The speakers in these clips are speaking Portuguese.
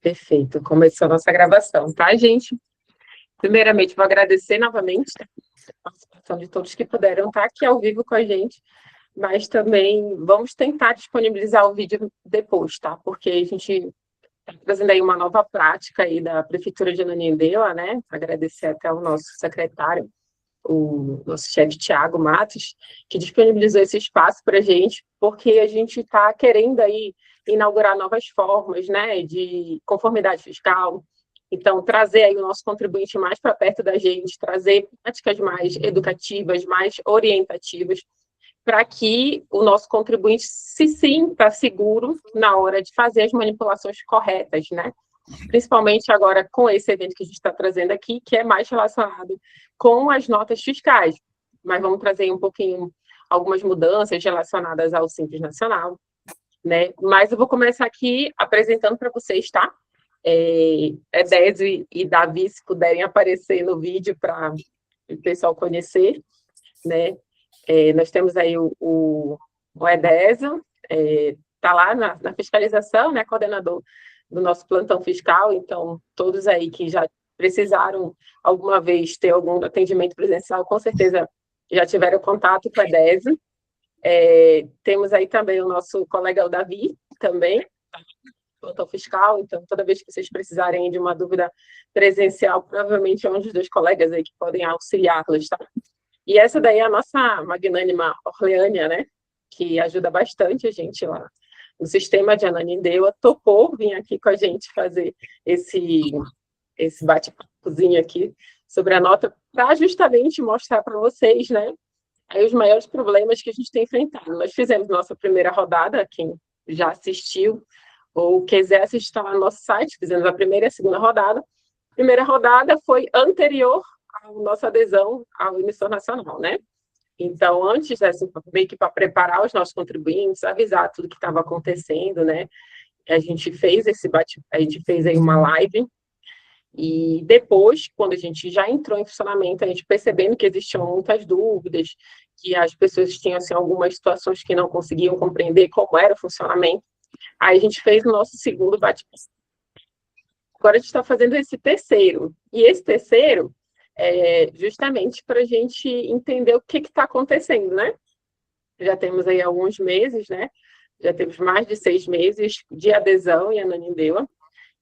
Perfeito, começou a nossa gravação, tá, gente? Primeiramente, vou agradecer novamente a participação de todos que puderam estar aqui ao vivo com a gente, mas também vamos tentar disponibilizar o vídeo depois, tá? Porque a gente está trazendo aí uma nova prática aí da Prefeitura de Ananindeua, né? Agradecer até ao nosso secretário, o nosso chefe Tiago Matos, que disponibilizou esse espaço para a gente, porque a gente está querendo aí inaugurar novas formas, né, de conformidade fiscal. Então, trazer aí o nosso contribuinte mais para perto da gente, trazer práticas mais educativas, mais orientativas, para que o nosso contribuinte se sinta seguro na hora de fazer as manipulações corretas, né? Principalmente agora com esse evento que a gente está trazendo aqui, que é mais relacionado com as notas fiscais. Mas vamos trazer um pouquinho algumas mudanças relacionadas ao Simples Nacional, né? Mas eu vou começar aqui apresentando para vocês, tá? Edésio e Davi, se puderem aparecer no vídeo para o pessoal conhecer, né? Nós temos aí o Edésio, está lá na fiscalização, né? Coordenador do nosso plantão fiscal, então todos aí que já precisaram alguma vez ter algum atendimento presencial, com certeza já tiveram contato com a Edésio. Temos aí também o nosso colega o Davi, também, plantão fiscal, então toda vez que vocês precisarem de uma dúvida presencial, provavelmente é um dos dois colegas aí que podem auxiliá-los, tá? E essa daí é a nossa magnânima Orleânia, né? Que ajuda bastante a gente lá no sistema de Ananindeua, topou vir aqui com a gente fazer esse bate-papozinho aqui sobre a nota, para justamente mostrar para vocês, né? Aí os maiores problemas que a gente tem enfrentado. Nós fizemos nossa primeira rodada, quem já assistiu ou quiser assistir lá no nosso site, fizemos a primeira e a segunda rodada. A primeira rodada foi anterior à nossa adesão ao emissor nacional, né? Então, antes, assim, meio que para preparar os nossos contribuintes, avisar tudo que estava acontecendo, né? A gente fez aí uma live, e depois, quando a gente já entrou em funcionamento, a gente percebendo que existiam muitas dúvidas, que as pessoas tinham, assim, algumas situações que não conseguiam compreender como era o funcionamento, aí a gente fez o nosso segundo bate-papo. Agora a gente está fazendo esse terceiro, e esse terceiro justamente para a gente entender o que está acontecendo, né? Já temos aí alguns meses, né? Já temos mais de 6 meses de adesão em Ananindeua,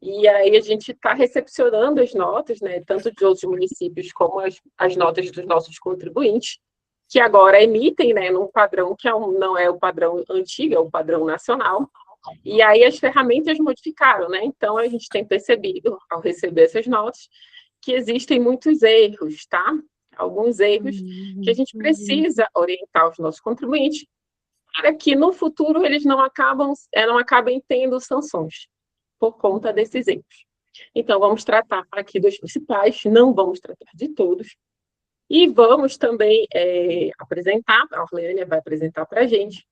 e aí a gente está recepcionando as notas, né? Tanto de outros municípios como as notas dos nossos contribuintes, que agora emitem, né? Num padrão que não é o padrão antigo, é o padrão nacional. E aí as ferramentas modificaram, né? Então a gente tem percebido, ao receber essas notas, que existem muitos erros, tá? Alguns erros que a gente precisa orientar os nossos contribuintes para que no futuro eles não acabem tendo sanções por conta desses erros. Então, vamos tratar aqui dos principais, não vamos tratar de todos, e vamos também apresentar, a Orleânia vai apresentar para a gente,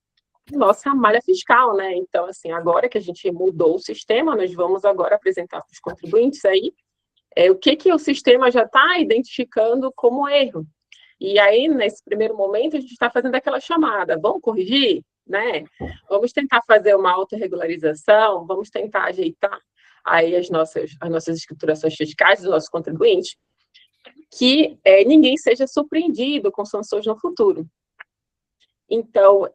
nossa malha fiscal, né? Então, assim, agora que a gente mudou o sistema, nós vamos agora apresentar para os contribuintes aí o que o sistema já está identificando como erro. E aí, nesse primeiro momento, a gente está fazendo aquela chamada, vamos corrigir, né? Vamos tentar fazer uma autorregularização, vamos tentar ajeitar aí as nossas escriturações fiscais dos nossos contribuintes, que ninguém seja surpreendido com sanções no futuro. Então,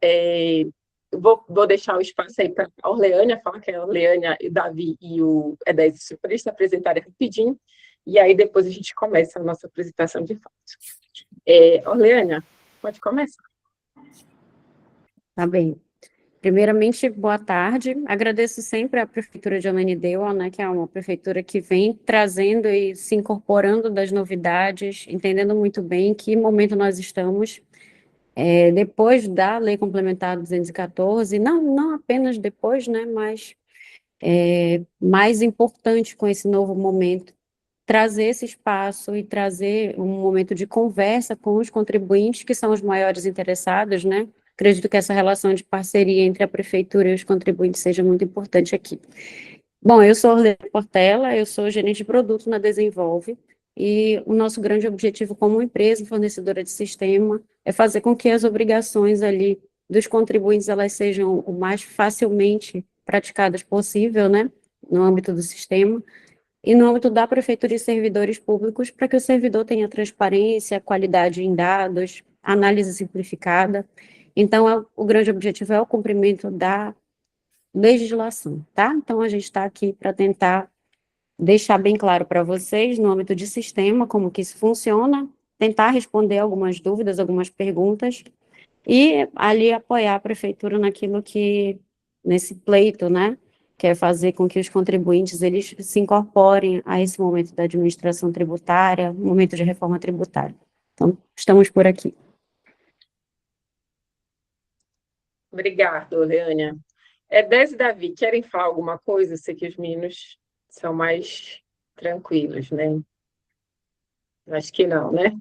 vou deixar o espaço aí para a Orleânia falar, que é a Orleânia, o Davi e o Edésio para eles se apresentarem rapidinho, e aí depois a gente começa a nossa apresentação de fato. Orleânia, pode começar. Tá bem. Primeiramente, boa tarde. Agradeço sempre à Prefeitura de Ananindeua, né, que é uma prefeitura que vem trazendo e se incorporando das novidades, entendendo muito bem em que momento nós estamos. Depois da Lei Complementar 214, não apenas depois, né, mas mais importante com esse novo momento, trazer esse espaço e trazer um momento de conversa com os contribuintes, que são os maiores interessados, né? Acredito que essa relação de parceria entre a prefeitura e os contribuintes seja muito importante aqui. Bom, eu sou Orleana Portela, eu sou gerente de produto na Desenvolve, e o nosso grande objetivo como empresa fornecedora de sistema é fazer com que as obrigações ali dos contribuintes elas sejam o mais facilmente praticadas possível, né? no âmbito do sistema, e no âmbito da Prefeitura e servidores públicos, para que o servidor tenha transparência, qualidade em dados, análise simplificada. Então, o grande objetivo é o cumprimento da legislação, tá? Então, a gente está aqui para tentar deixar bem claro para vocês, no âmbito de sistema, como que isso funciona, tentar responder algumas dúvidas, algumas perguntas, e ali apoiar a prefeitura naquilo que, nesse pleito, né, que é fazer com que os contribuintes, eles se incorporem a esse momento da administração tributária, momento de reforma tributária. Então, estamos por aqui. Obrigada, Leânia. Dez e Davi, querem falar alguma coisa? Eu sei que os meninos são mais tranquilos, né? Acho que não, né?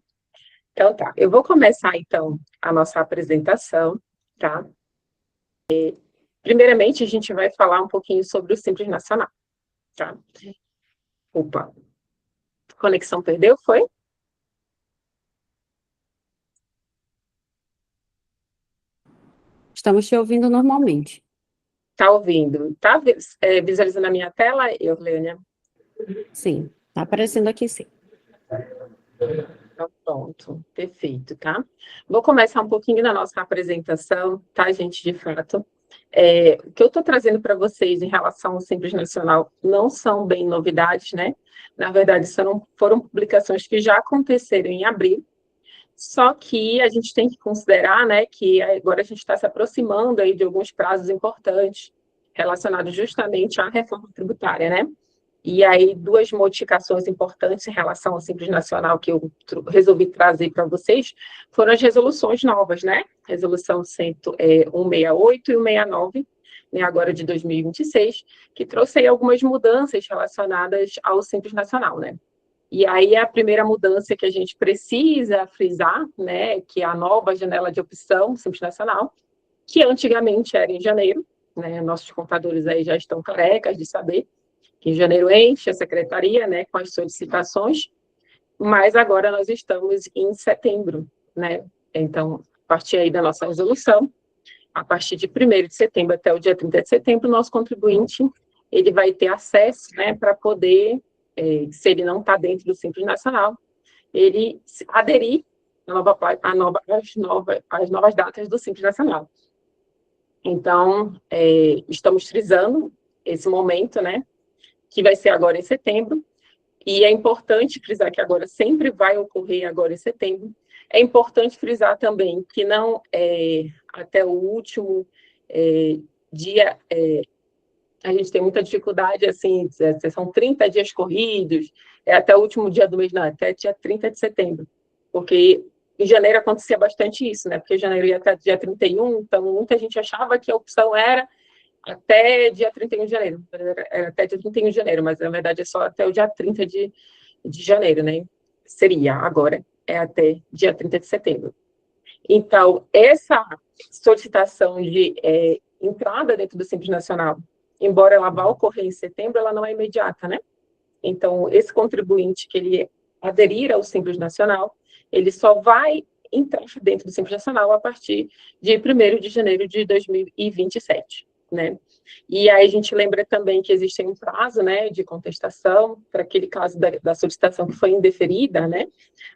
Então tá, eu vou começar então a nossa apresentação, tá? Primeiramente, a gente vai falar um pouquinho sobre o Simples Nacional, tá? Opa, conexão perdeu, foi? Estamos te ouvindo normalmente. Tá ouvindo? Tá visualizando a minha tela, Leânia? Sim, está aparecendo aqui sim. Então, pronto, perfeito, tá? Vou começar um pouquinho da nossa apresentação, tá, gente, de fato. O que eu estou trazendo para vocês em relação ao Simples Nacional não são bem novidades, né? Na verdade, foram publicações que já aconteceram em abril, só que a gente tem que considerar, né, que agora a gente está se aproximando aí de alguns prazos importantes relacionados justamente à reforma tributária, né? E aí, duas modificações importantes em relação ao Simples Nacional que eu resolvi trazer para vocês foram as resoluções novas, né? Resolução 168 e 169, né, agora de 2026, que trouxe aí algumas mudanças relacionadas ao Simples Nacional, né? E aí, a primeira mudança que a gente precisa frisar, né, que é a nova janela de opção Simples Nacional, que antigamente era em janeiro, né? Nossos contadores aí já estão carecas de saber que em janeiro enche a secretaria, né, com as solicitações, mas agora nós estamos em setembro, né? Então, a partir aí da nossa resolução, a partir de 1º de setembro até o dia 30 de setembro, o nosso contribuinte ele vai ter acesso, né, para poder, se ele não está dentro do Simples Nacional, ele aderir às novas datas do Simples Nacional. Então, estamos frisando esse momento, né, que vai ser agora em setembro, e é importante frisar que agora sempre vai ocorrer agora em setembro. É importante frisar também que não até o último dia, a gente tem muita dificuldade, assim, são 30 dias corridos, até o último dia do mês, não, até dia 30 de setembro, porque em janeiro acontecia bastante isso, né, porque janeiro ia até dia 31, então muita gente achava que a opção era até dia 31 de janeiro. Era até dia 31 de janeiro, mas na verdade é só até o dia 30 de janeiro, né? Seria, agora é até dia 30 de setembro. Então, essa solicitação de entrada dentro do Simples Nacional, embora ela vá ocorrer em setembro, ela não é imediata, né? Então, esse contribuinte que ele aderir ao Simples Nacional, ele só vai entrar dentro do Simples Nacional a partir de 1º de janeiro de 2027. Né? E aí a gente lembra também que existe um prazo, né, de contestação para aquele caso da solicitação que foi indeferida, né?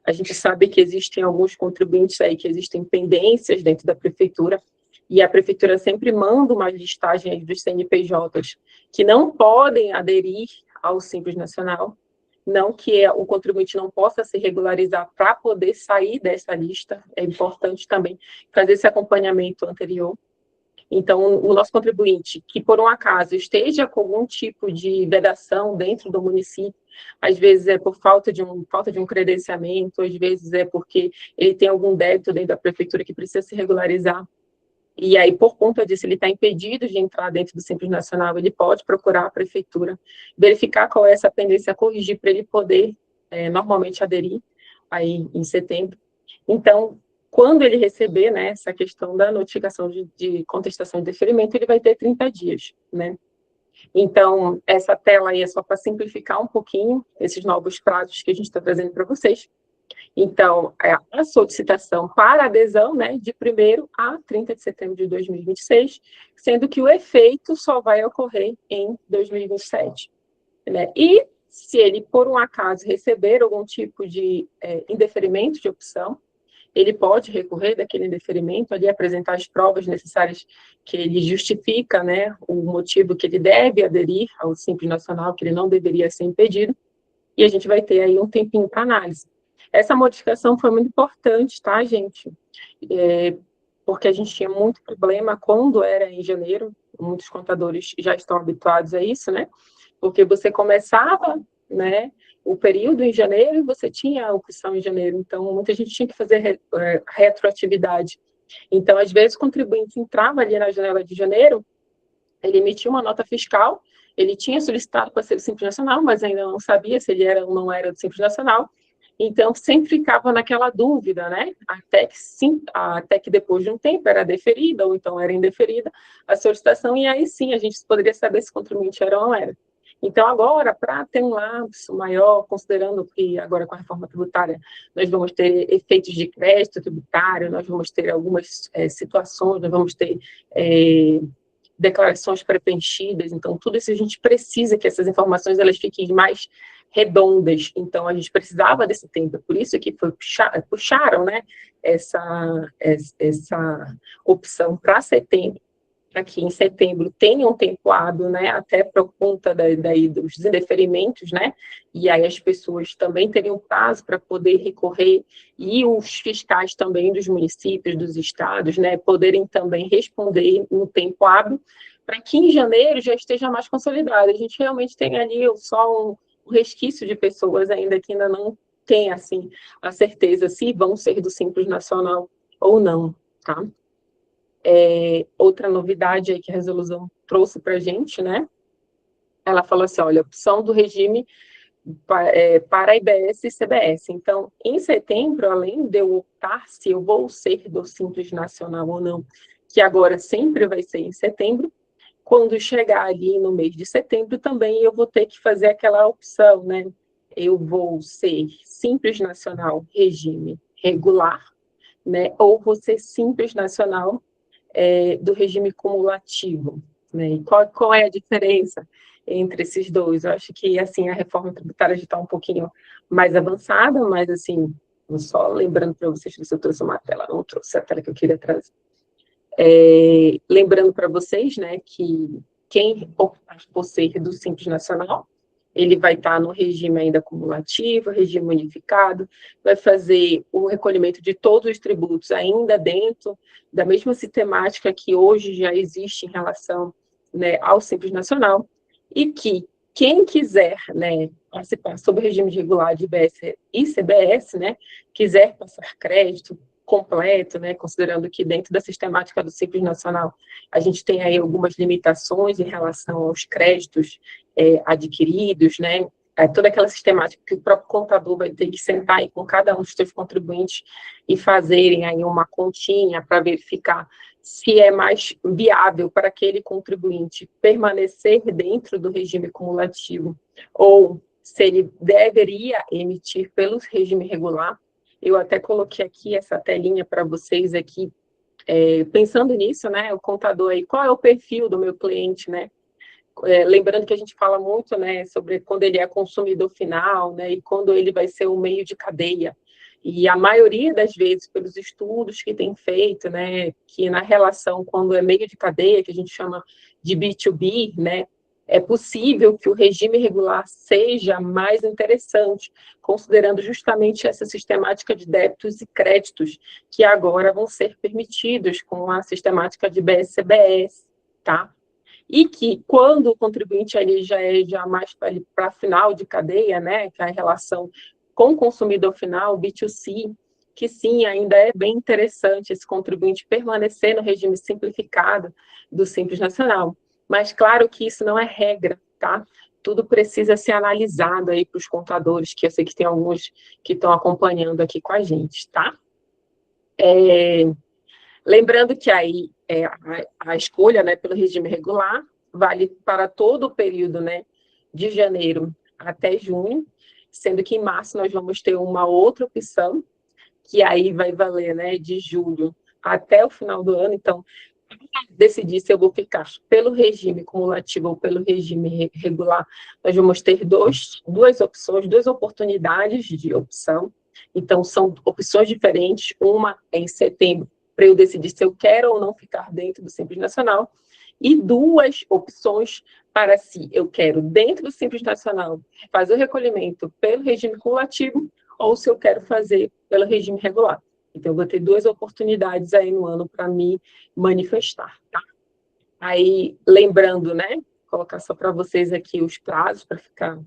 A gente sabe que existem alguns contribuintes aí que existem pendências dentro da prefeitura, e a prefeitura sempre manda uma listagem dos CNPJs que não podem aderir ao Simples Nacional, não que o contribuinte não possa se regularizar para poder sair dessa lista, é importante também fazer esse acompanhamento anterior. Então, o nosso contribuinte que, por um acaso, esteja com algum tipo de vedação dentro do município, às vezes é por falta de um credenciamento, às vezes é porque ele tem algum débito dentro da prefeitura que precisa se regularizar, e aí, por conta disso, ele está impedido de entrar dentro do Simples Nacional, ele pode procurar a prefeitura, verificar qual é essa pendência a corrigir para ele poder, normalmente, aderir aí em setembro. Então, quando ele receber, né, essa questão da notificação de contestação de deferimento, ele vai ter 30 dias, né? Então, essa tela aí é só para simplificar um pouquinho esses novos prazos que a gente está trazendo para vocês. Então, a solicitação para adesão, né, de 1º a 30 de setembro de 2026, sendo que o efeito só vai ocorrer em 2027. Né? E se ele, por um acaso, receber algum tipo de indeferimento de opção, ele pode recorrer daquele indeferimento, ali apresentar as provas necessárias que ele justifica, né, o motivo que ele deve aderir ao Simples Nacional, que ele não deveria ser impedido, e a gente vai ter aí um tempinho para análise. Essa modificação foi muito importante, tá, gente? Porque a gente tinha muito problema quando era em janeiro, muitos contadores já estão habituados a isso, né? Porque você começava, né, o período em janeiro e você tinha a opção em janeiro, então muita gente tinha que fazer retroatividade. Então, às vezes, o contribuinte entrava ali na janela de janeiro, ele emitia uma nota fiscal, ele tinha solicitado para ser do Simples Nacional, mas ainda não sabia se ele era ou não era do Simples Nacional, então sempre ficava naquela dúvida, né? Até que depois de um tempo era deferida, ou então era indeferida a solicitação, e aí sim a gente poderia saber se o contribuinte era ou não era. Então, agora, para ter um lapso maior, considerando que agora com a reforma tributária nós vamos ter efeitos de crédito tributário, nós vamos ter algumas situações, nós vamos ter declarações pré-preenchidas, então tudo isso a gente precisa que essas informações elas fiquem mais redondas, então a gente precisava desse tempo, por isso que puxaram, né, essa opção para setembro, aqui em setembro tem um tempo hábil, né, até por conta dos indeferimentos, né, e aí as pessoas também teriam prazo para poder recorrer, e os fiscais também dos municípios, dos estados, né, poderem também responder no tempo hábil, para que em janeiro já esteja mais consolidado. A gente realmente tem ali só um resquício de pessoas ainda que ainda não tem, assim, a certeza se vão ser do Simples Nacional ou não, tá? Outra novidade aí que a resolução trouxe para a gente, né? Ela falou assim, olha, opção do regime para IBS e CBS. Então, em setembro, além de eu optar se eu vou ser do Simples Nacional ou não, que agora sempre vai ser em setembro, quando chegar ali no mês de setembro, também eu vou ter que fazer aquela opção, né? Eu vou ser Simples Nacional regime regular, né? Ou vou ser Simples Nacional do regime cumulativo, né? E qual é a diferença entre esses dois? Eu acho que, assim, a reforma tributária já está um pouquinho mais avançada, mas, assim, só lembrando para vocês, se eu trouxe uma tela, não trouxe a tela que eu queria trazer. Lembrando para vocês, né, que quem optar por ser do Simples Nacional, ele vai estar no regime ainda cumulativo, regime unificado, vai fazer o recolhimento de todos os tributos ainda dentro da mesma sistemática que hoje já existe em relação, né, ao Simples Nacional, e que quem quiser, né, participar sob o regime de regular de IBS e CBS, né, quiser passar crédito completo, né, considerando que dentro da sistemática do Simples Nacional a gente tem aí algumas limitações em relação aos créditos adquiridos, né, toda aquela sistemática que o próprio contador vai ter que sentar aí com cada um dos seus contribuintes e fazerem aí uma continha para verificar se é mais viável para aquele contribuinte permanecer dentro do regime cumulativo ou se ele deveria emitir pelo regime regular. Eu até coloquei aqui essa telinha para vocês aqui, pensando nisso, né, o contador aí, qual é o perfil do meu cliente, né? Lembrando que a gente fala muito, né, sobre quando ele é consumidor final, né, e quando ele vai ser o meio de cadeia. E a maioria das vezes, pelos estudos que tem feito, né, que na relação quando é meio de cadeia, que a gente chama de B2B, né, é possível que o regime regular seja mais interessante, considerando justamente essa sistemática de débitos e créditos que agora vão ser permitidos com a sistemática de BSCBS, tá? E que quando o contribuinte ali já é mais para final de cadeia, né, que é a relação com o consumidor final, B2C, que sim, ainda é bem interessante esse contribuinte permanecer no regime simplificado do Simples Nacional. Mas claro que isso não é regra, tá? Tudo precisa ser analisado aí para os contadores, que eu sei que tem alguns que estão acompanhando aqui com a gente, tá? Lembrando que aí a escolha, né, pelo regime regular vale para todo o período, né, de janeiro até junho, sendo que em março nós vamos ter uma outra opção, que aí vai valer, né, de julho até o final do ano. Então, decidir se eu vou ficar pelo regime cumulativo ou pelo regime regular, nós vamos ter duas opções, duas oportunidades de opção. Então, são opções diferentes. Uma é em setembro, para eu decidir se eu quero ou não ficar dentro do Simples Nacional, e duas opções para se eu quero, dentro do Simples Nacional, fazer o recolhimento pelo regime cumulativo ou se eu quero fazer pelo regime regular. Então, eu vou ter duas oportunidades aí no ano para me manifestar, tá? Aí, lembrando, né, colocar só para vocês aqui os prazos, para ficar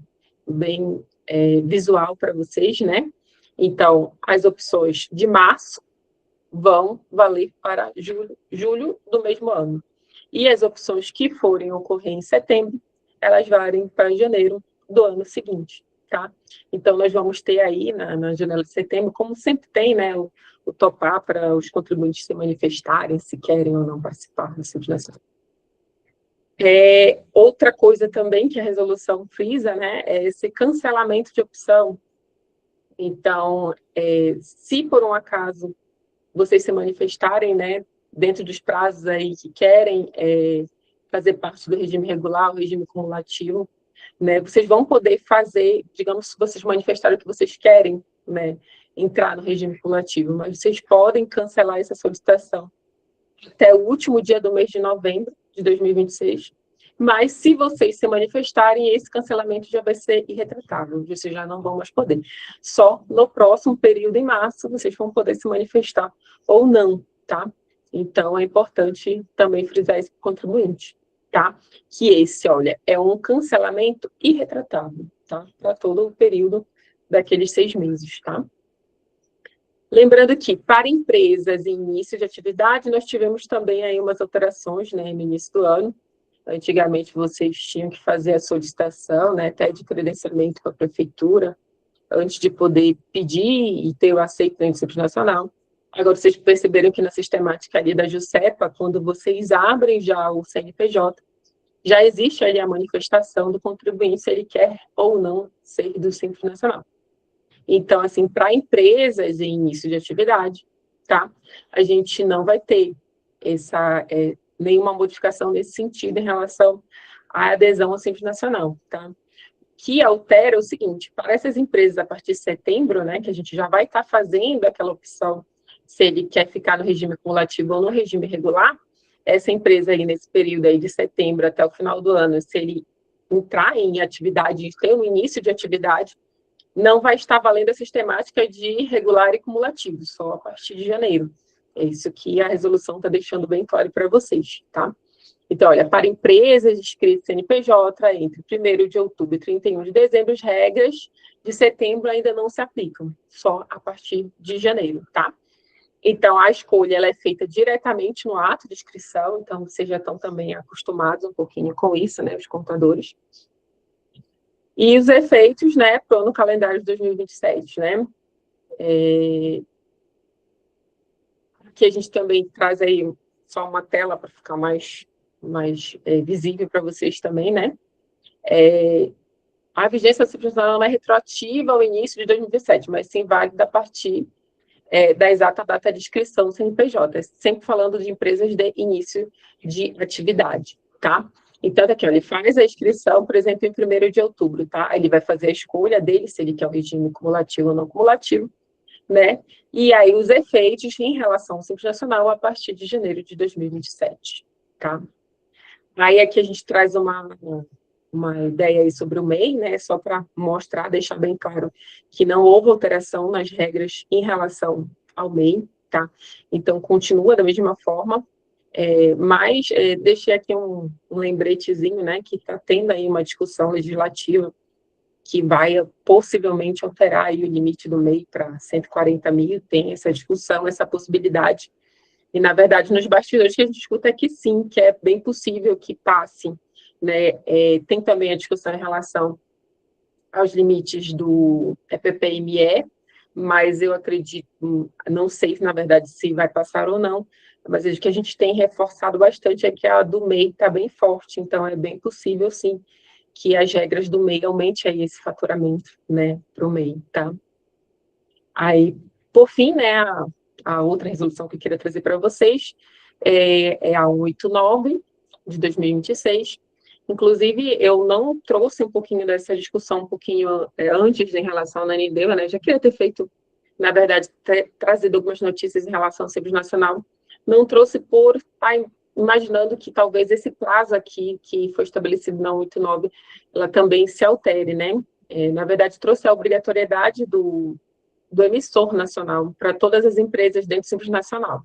bem visual para vocês, né? Então, as opções de março vão valer para julho do mesmo ano. E as opções que forem ocorrer em setembro, elas valem para janeiro do ano seguinte, tá? Então, nós vamos ter aí, na janela de setembro, como sempre tem, né, o topar para os contribuintes se manifestarem, se querem ou não participar do Simples Nacional. Outra coisa também que a resolução frisa, né, é esse cancelamento de opção. Então, se por um acaso vocês se manifestarem, né, dentro dos prazos aí que querem fazer parte do regime regular, o regime cumulativo, né, vocês vão poder fazer, digamos, se vocês manifestarem que vocês querem, né, entrar no regime cumulativo, mas vocês podem cancelar essa solicitação até o último dia do mês de novembro de 2026, mas se vocês se manifestarem, esse cancelamento já vai ser irretratável, vocês já não vão mais poder. Só no próximo período, em março, vocês vão poder se manifestar ou não, tá? Então, é importante também frisar isso para o contribuinte, tá? Que esse, olha, é um cancelamento irretratável, tá? Para todo o período daqueles 6 meses, tá? Lembrando que, para empresas em início de atividade, nós tivemos também aí umas alterações, né, no início do ano. Antigamente, vocês tinham que fazer a solicitação, né, até de credenciamento para a prefeitura, antes de poder pedir e ter o aceito do Simples Nacional. Agora, vocês perceberam que na sistemática ali da Juscepa, quando vocês abrem já o CNPJ, já existe ali a manifestação do contribuinte se ele quer ou não ser do Simples Nacional. Então, assim, para empresas em início de atividade, tá? A gente não vai ter nenhuma modificação nesse sentido em relação à adesão ao Simples Nacional, tá? Que altera o seguinte, para essas empresas, a partir de setembro, né, que a gente já vai estar fazendo aquela opção se ele quer ficar no regime cumulativo ou no regime regular, essa empresa aí, nesse período aí de setembro até o final do ano, se ele entrar em atividade, ter um início de atividade, não vai estar valendo a sistemática de regular e cumulativo, só a partir de janeiro. É isso que a resolução está deixando bem claro para vocês, tá? Então, olha, para empresas inscritas CNPJ, entre 1º de outubro e 31 de dezembro, as regras de setembro ainda não se aplicam, só a partir de janeiro, tá? Então, a escolha ela é feita diretamente no ato de inscrição, então vocês já estão também acostumados um pouquinho com isso, né, os contadores. E os efeitos, né, no calendário de 2027, né? Aqui a gente também traz aí só uma tela para ficar mais visível para vocês também, né? A vigência da Simples Nacional não é retroativa ao início de 2027, mas sim válida a partir da exata data de inscrição do CNPJ, sempre falando de empresas de início de atividade, tá? Então, daqui, ó, ele faz a inscrição, por exemplo, em 1º de outubro, tá? Ele vai fazer a escolha dele, se ele quer o regime cumulativo ou não cumulativo, né? E aí, os efeitos em relação ao Simples Nacional a partir de janeiro de 2027, tá? Aí, aqui a gente traz uma ideia aí sobre o MEI, né? Só para mostrar, deixar bem claro que não houve alteração nas regras em relação ao MEI, tá? Então, continua da mesma forma, mas deixei aqui um lembretezinho, né, que está tendo aí uma discussão legislativa que vai possivelmente alterar aí o limite do MEI para 140 mil, tem essa discussão, essa possibilidade, e na verdade nos bastidores que a gente escuta é que sim, que é bem possível que passe, né, tem também a discussão em relação aos limites do PPME, mas eu acredito, não sei, na verdade, se vai passar ou não, mas o que a gente tem reforçado bastante é que a do MEI está bem forte, então é bem possível, sim, que as regras do MEI aumente aí esse faturamento, né, para o MEI, tá? Aí, por fim, né, a outra resolução que eu queria trazer para vocês é a 89 de 2026. Inclusive, eu não trouxe um pouquinho dessa discussão um pouquinho antes em relação à Ananindeua, né? Já queria ter feito, na verdade, trazido algumas notícias em relação ao Simples Nacional. Não trouxe por estar imaginando que talvez esse prazo aqui, que foi estabelecido na 89, ela também se altere, né? Na verdade, trouxe a obrigatoriedade do emissor nacional para todas as empresas dentro do Simples Nacional.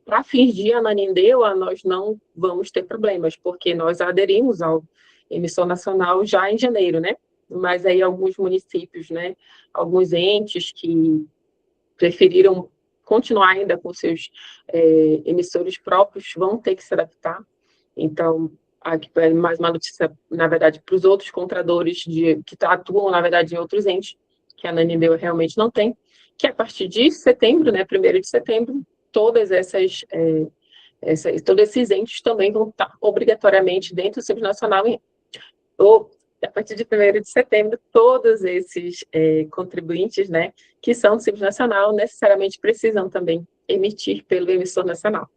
Para fins de Ananindeua, nós não vamos ter problemas, porque nós aderimos ao emissor nacional já em janeiro, né? Mas aí alguns municípios, né, alguns entes que preferiram continuar ainda com seus emissores próprios vão ter que se adaptar. Então, aqui mais uma notícia, na verdade, para os outros compradores que atuam, na verdade, em outros entes, que a Ananindeua realmente não tem, que a partir de setembro, né, 1º de setembro, todos esses entes também vão estar obrigatoriamente dentro do Simples Nacional, ou a partir de 1º de setembro, todos esses contribuintes, né, que são do Simples Nacional, necessariamente precisam também emitir pelo emissor nacional.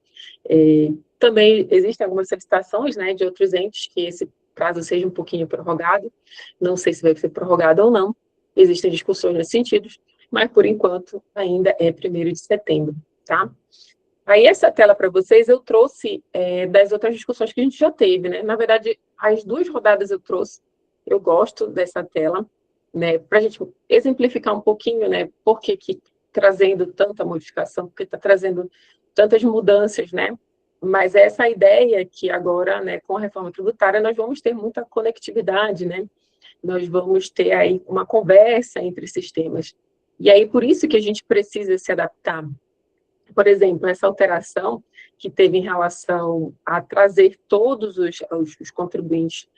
Também existem algumas solicitações, né, de outros entes que esse prazo seja um pouquinho prorrogado, não sei se vai ser prorrogado ou não, existem discussões nesse sentido, mas por enquanto ainda é 1º de setembro, tá? Aí essa tela para vocês eu trouxe das outras discussões que a gente já teve, né? Na verdade, as 2 rodadas eu trouxe, eu gosto dessa tela, né? Para a gente exemplificar um pouquinho, né? Por que trazendo tanta modificação, porque está trazendo tantas mudanças, né? Mas essa ideia que agora, né, com a reforma tributária, nós vamos ter muita conectividade, né? Nós vamos ter aí uma conversa entre sistemas. E aí, por isso que a gente precisa se adaptar. Por exemplo, essa alteração que teve em relação a trazer todos os contribuintes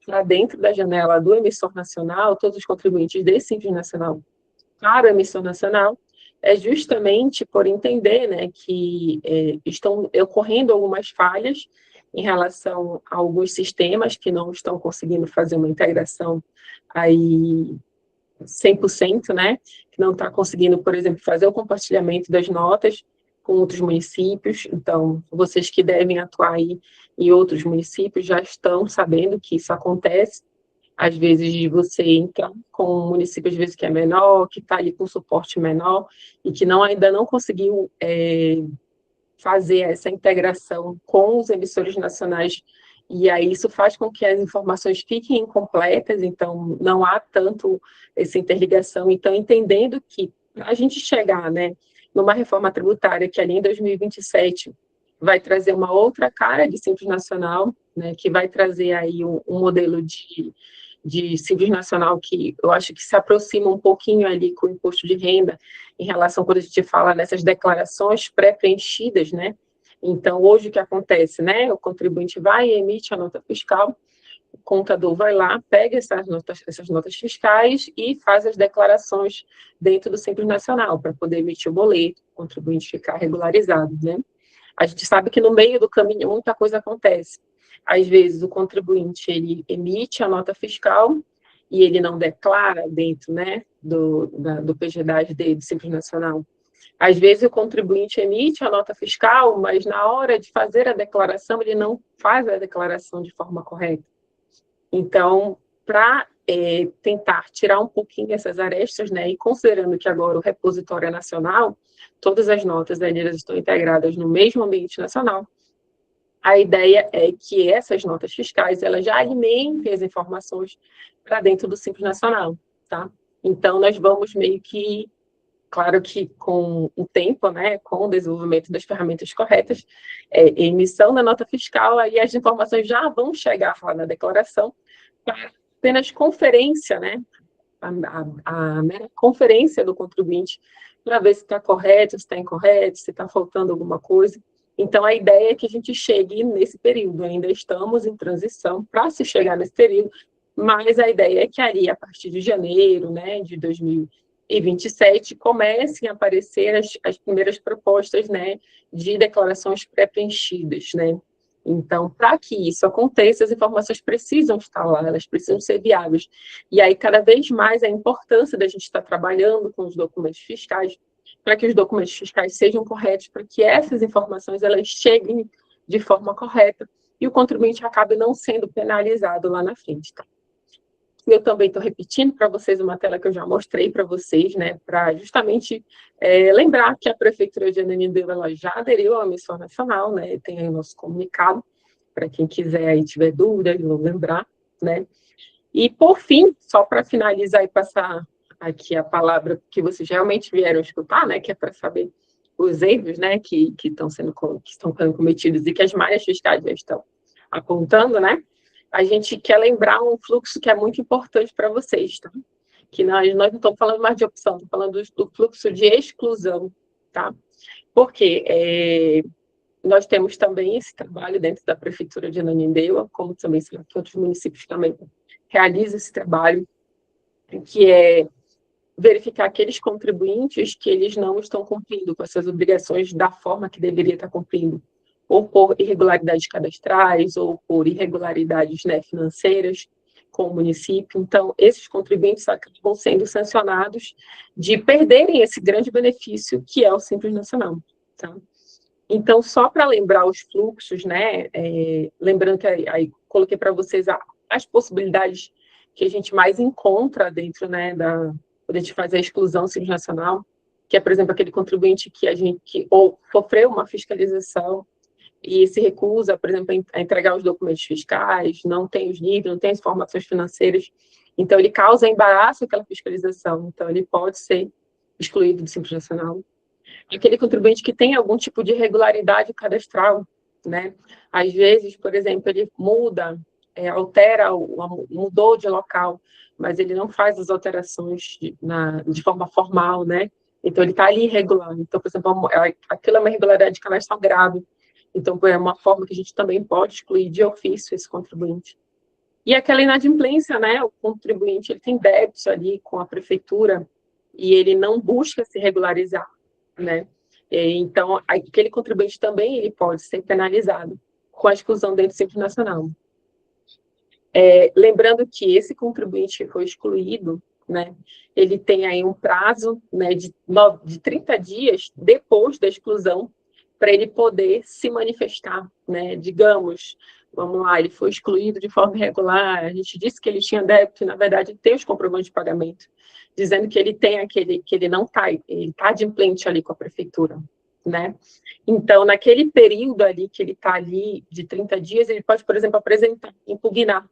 para dentro da janela do emissor nacional, todos os contribuintes desse Simples Nacional para o emissor nacional, é justamente por entender, né, que estão ocorrendo algumas falhas em relação a alguns sistemas que não estão conseguindo fazer uma integração aí 100%, né, que não está conseguindo, por exemplo, fazer o compartilhamento das notas com outros municípios. Então, vocês que devem atuar aí em outros municípios já estão sabendo que isso acontece. Às vezes, de você entrar com um município, às vezes, que é menor, que está ali com suporte menor, e que ainda não conseguiu fazer essa integração com os emissores nacionais, e aí isso faz com que as informações fiquem incompletas, então não há tanto essa interligação. Então, entendendo que para a gente chegar, né, numa reforma tributária que ali em 2027 vai trazer uma outra cara de Simples Nacional, né, que vai trazer aí um modelo de Simples Nacional que eu acho que se aproxima um pouquinho ali com o imposto de renda em relação quando a gente fala nessas declarações pré-preenchidas, né? Então, hoje o que acontece, né? O contribuinte vai e emite a nota fiscal, o contador vai lá, pega essas notas fiscais e faz as declarações dentro do Simples Nacional, para poder emitir o boleto, o contribuinte ficar regularizado, né? A gente sabe que no meio do caminho muita coisa acontece. Às vezes o contribuinte ele emite a nota fiscal e ele não declara dentro, né, do PGDAS dele, do Simples Nacional. Às vezes o contribuinte emite a nota fiscal, mas na hora de fazer a declaração ele não faz a declaração de forma correta. Então, para tentar tirar um pouquinho essas arestas, né, e considerando que agora o repositório é nacional, todas as notas elas estão integradas no mesmo ambiente nacional, a ideia é que essas notas fiscais elas já alimentem as informações para dentro do Simples Nacional, tá? Então, nós vamos meio que, claro que com o tempo, né, com o desenvolvimento das ferramentas corretas, emissão da nota fiscal, aí as informações já vão chegar lá na declaração, para apenas conferência, né, a mera conferência do contribuinte, para ver se está correto, se está incorreto, se está faltando alguma coisa. Então, a ideia é que a gente chegue nesse período, ainda estamos em transição para se chegar nesse período, mas a ideia é que ali, a partir de janeiro, né, de 2027, comecem a aparecer as primeiras propostas, né, de declarações pré-preenchidas, né. Então, para que isso aconteça, as informações precisam estar lá, elas precisam ser viáveis. E aí, cada vez mais, a importância da gente estar trabalhando com os documentos fiscais, para que os documentos fiscais sejam corretos, para que essas informações elas cheguem de forma correta e o contribuinte acabe não sendo penalizado lá na frente. Tá? Eu também estou repetindo para vocês uma tela que eu já mostrei para vocês, né, para justamente lembrar que a Prefeitura de Ananindeua ela já aderiu à Missão Nacional, né, tem aí o nosso comunicado, para quem quiser aí tiver dúvidas, vão lembrar, né. E, por fim, só para finalizar e passar aqui a palavra que vocês realmente vieram escutar, né, que é para saber os erros, né, que estão sendo cometidos e que as malhas fiscais já estão apontando, né, a gente quer lembrar um fluxo que é muito importante para vocês, tá? Que nós não estamos falando mais de opção, estamos falando do fluxo de exclusão, tá? Porque nós temos também esse trabalho dentro da Prefeitura de Ananindeua, como também sei que outros municípios também realizam esse trabalho, que é verificar aqueles contribuintes que eles não estão cumprindo com essas obrigações da forma que deveria estar cumprindo, ou por irregularidades cadastrais, ou por irregularidades, né, financeiras com o município. Então, esses contribuintes acabam sendo sancionados de perderem esse grande benefício que é o Simples Nacional. Tá? Então, só para lembrar os fluxos, né, lembrando que aí coloquei para vocês as possibilidades que a gente mais encontra dentro, né, quando a gente faz a exclusão Simples Nacional, que é, por exemplo, aquele contribuinte que ou sofreu uma fiscalização e se recusa, por exemplo, a entregar os documentos fiscais, não tem os NID, não tem as informações financeiras, então ele causa embaraço àquela fiscalização, então ele pode ser excluído do Simples Nacional. Aquele contribuinte que tem algum tipo de irregularidade cadastral, né? Às vezes, por exemplo, ele muda, altera, mudou de local, mas ele não faz as alterações de forma formal, né? Então, ele está ali irregular. Então, por exemplo, aquilo é uma irregularidade cadastral grave. Então, é uma forma que a gente também pode excluir de ofício esse contribuinte. E aquela inadimplência, né? O contribuinte ele tem débitos ali com a prefeitura e ele não busca se regularizar, né? Então, aquele contribuinte também ele pode ser penalizado com a exclusão dentro do Simples Nacional. Lembrando que esse contribuinte que foi excluído, né, ele tem aí um prazo, né, de 30 dias depois da exclusão para ele poder se manifestar, né? Digamos, vamos lá, ele foi excluído de forma irregular, a gente disse que ele tinha débito, e, na verdade, tem os comprovantes de pagamento, dizendo que ele tem que ele não está, ele está adimplente ali com a prefeitura, né? Então, naquele período ali que ele está ali, de 30 dias, ele pode, por exemplo, impugnar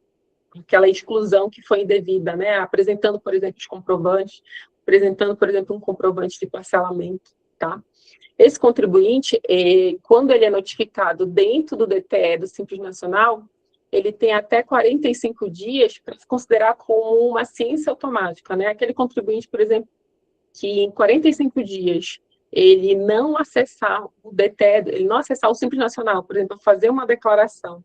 aquela exclusão que foi indevida, né? Apresentando, por exemplo, os comprovantes, apresentando, por exemplo, um comprovante de parcelamento, tá? Esse contribuinte, quando ele é notificado dentro do DTE do Simples Nacional, ele tem até 45 dias para se considerar como uma ciência automática, né? Aquele contribuinte, por exemplo, que em 45 dias ele não acessar o DTE, ele não acessar o Simples Nacional, por exemplo, fazer uma declaração,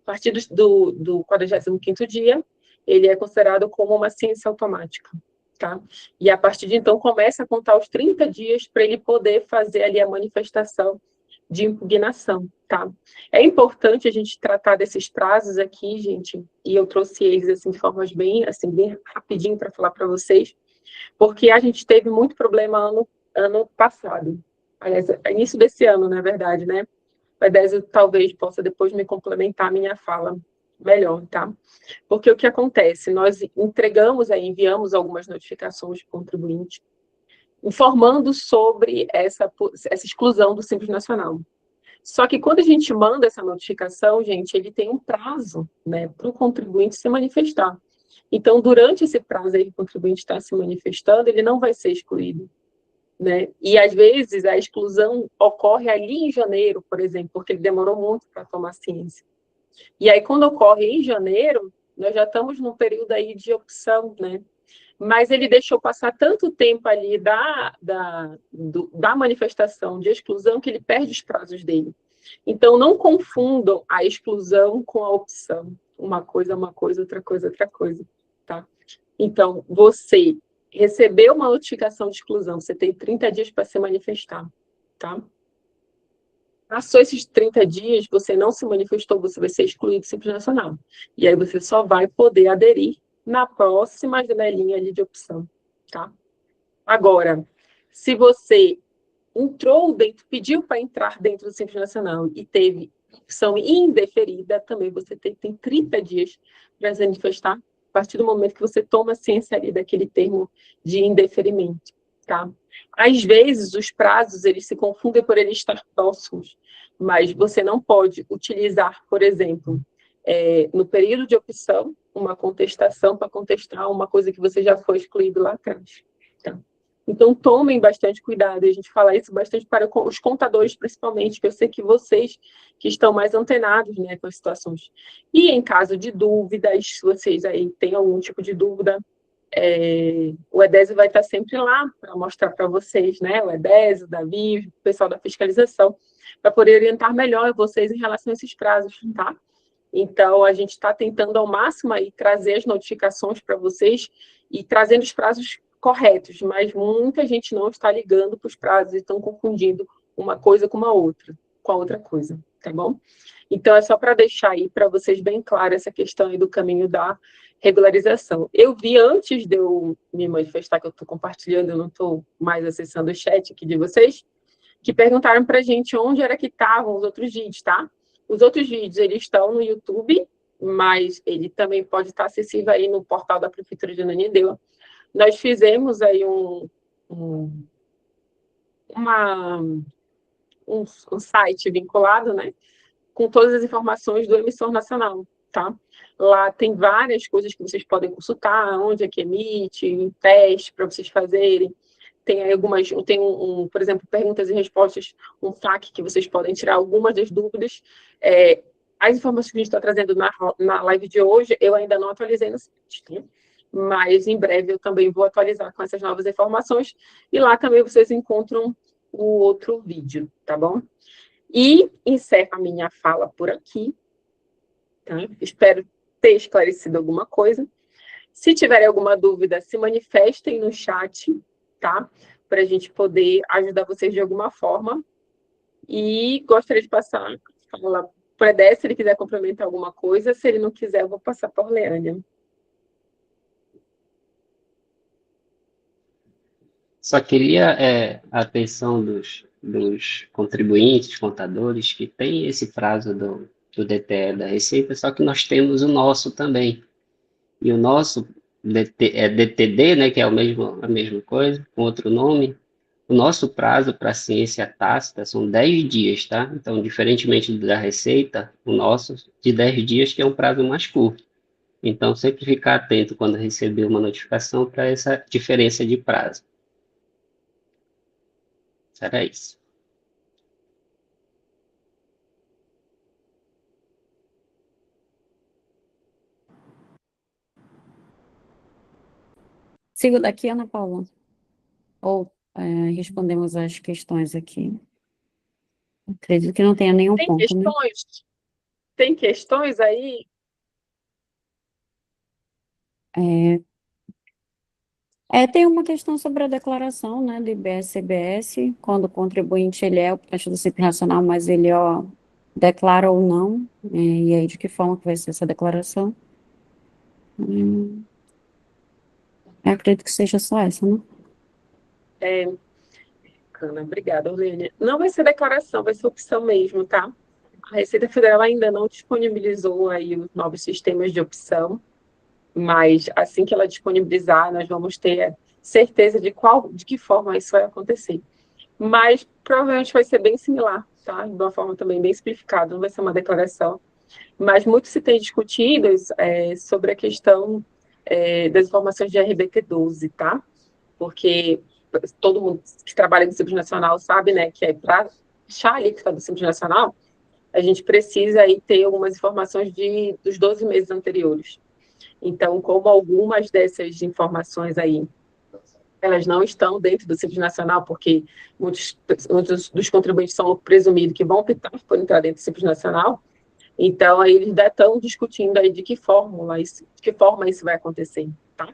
a partir do 45º dia, ele é considerado como uma ciência automática. Tá? E a partir de então começa a contar os 30 dias para ele poder fazer ali a manifestação de impugnação, tá? É importante a gente tratar desses prazos aqui, gente, e eu trouxe eles assim de formas bem rapidinho para falar para vocês, porque a gente teve muito problema ano passado. Aliás, início desse ano, na verdade, né? O Edésio talvez possa depois me complementar a minha fala melhor, tá? Porque o que acontece? Nós enviamos algumas notificações para o contribuinte, informando sobre essa exclusão do Simples Nacional. Só que quando a gente manda essa notificação, gente, ele tem um prazo, né, para o contribuinte se manifestar. Então, durante esse prazo aí que o contribuinte está se manifestando, ele não vai ser excluído, né? E, às vezes, a exclusão ocorre ali em janeiro, por exemplo, porque ele demorou muito para tomar ciência. E aí, quando ocorre em janeiro, nós já estamos num período aí de opção, né? Mas ele deixou passar tanto tempo ali da manifestação de exclusão que ele perde os prazos dele. Então, não confundam a exclusão com a opção. Uma coisa, outra coisa, tá? Então, você recebeu uma notificação de exclusão, você tem 30 dias para se manifestar, tá? Passou esses 30 dias, você não se manifestou, você vai ser excluído do Simples Nacional. E aí você só vai poder aderir na próxima janelinha ali de opção, tá? Agora, se você entrou dentro, pediu para entrar dentro do Simples Nacional e teve opção indeferida, também você tem 30 dias para se manifestar, a partir do momento que você toma ciência ali daquele termo de indeferimento, tá? Às vezes, os prazos, eles se confundem por eles estar próximos, mas você não pode utilizar, por exemplo, no período de opção, uma contestação para contestar uma coisa que você já foi excluído lá atrás, tá? Então, tomem bastante cuidado. A gente fala isso bastante para os contadores, principalmente, que eu sei que vocês que estão mais antenados, né, com as situações. E em caso de dúvidas, se vocês aí têm algum tipo de dúvida, o Edésio vai estar sempre lá para mostrar para vocês, né? O Edésio, o Davi, o pessoal da fiscalização, para poder orientar melhor vocês em relação a esses prazos, tá? Então, a gente está tentando ao máximo aí trazer as notificações para vocês e trazendo os prazos corretos, mas muita gente não está ligando para os prazos e estão confundindo uma coisa com a outra coisa, tá bom? Então, é só para deixar aí para vocês bem claro essa questão aí do caminho da regularização. Eu vi antes de eu me manifestar, que eu estou compartilhando, eu não estou mais acessando o chat aqui de vocês, que perguntaram para a gente onde era que estavam os outros vídeos, tá? Os outros vídeos, eles estão no YouTube, mas ele também pode estar acessível aí no portal da Prefeitura de Ananindeua. Nós fizemos aí um site vinculado, né, com todas as informações do emissor nacional, tá? Lá tem várias coisas que vocês podem consultar, onde é que emite, um teste para vocês fazerem. Tem aí algumas, tem por exemplo, perguntas e respostas, um FAQ que vocês podem tirar algumas das dúvidas. As informações que a gente está trazendo na live de hoje, eu ainda não atualizei no site, né? Mas em breve eu também vou atualizar com essas novas informações, e lá também vocês encontram o outro vídeo, tá bom? E encerro a minha fala por aqui, tá? Espero ter esclarecido alguma coisa. Se tiverem alguma dúvida, se manifestem no chat, tá? Para a gente poder ajudar vocês de alguma forma. E gostaria de passar a fala para o Edé, se ele quiser complementar alguma coisa. Se ele não quiser, eu vou passar para a Orleânia. Só queria a atenção dos contribuintes, contadores, que tem esse prazo do DTE da Receita, só que nós temos o nosso também. E o nosso é DTD, né, que é a mesma coisa, com outro nome. O nosso prazo para ciência tácita são 10 dias, tá? Então, diferentemente da Receita, o nosso de 10 dias, que é um prazo mais curto. Então, sempre ficar atento quando receber uma notificação para essa diferença de prazo. Será isso. Sigo daqui, Ana Paula? Ou respondemos as questões aqui? Acredito que não tenha nenhum Tem ponto, né? questões? Tem questões aí? Tem uma questão sobre a declaração, né, do IBS-CBS, quando o contribuinte ele é ocupante do Simples Nacional, mas ele declara ou não, e aí de que forma que vai ser essa declaração? Eu acredito que seja só essa, né? Bacana, obrigada, Orlênia. Não vai ser declaração, vai ser opção mesmo, tá? A Receita Federal ainda não disponibilizou aí os novos sistemas de opção, mas assim que ela disponibilizar, nós vamos ter certeza de que forma isso vai acontecer. Mas provavelmente vai ser bem similar, tá? De uma forma também bem simplificada, não vai ser uma declaração. Mas muito se tem discutido sobre a questão das informações de RBT12, tá? Porque todo mundo que trabalha no Simples Nacional sabe, né, que para achar a alíquota do Simples Nacional, a gente precisa aí ter algumas informações dos 12 meses anteriores. Então, como algumas dessas informações aí, elas não estão dentro do Simples Nacional, porque muitos dos contribuintes são presumidos que vão optar por entrar dentro do Simples Nacional, então aí eles ainda estão discutindo aí de que forma isso vai acontecer, tá?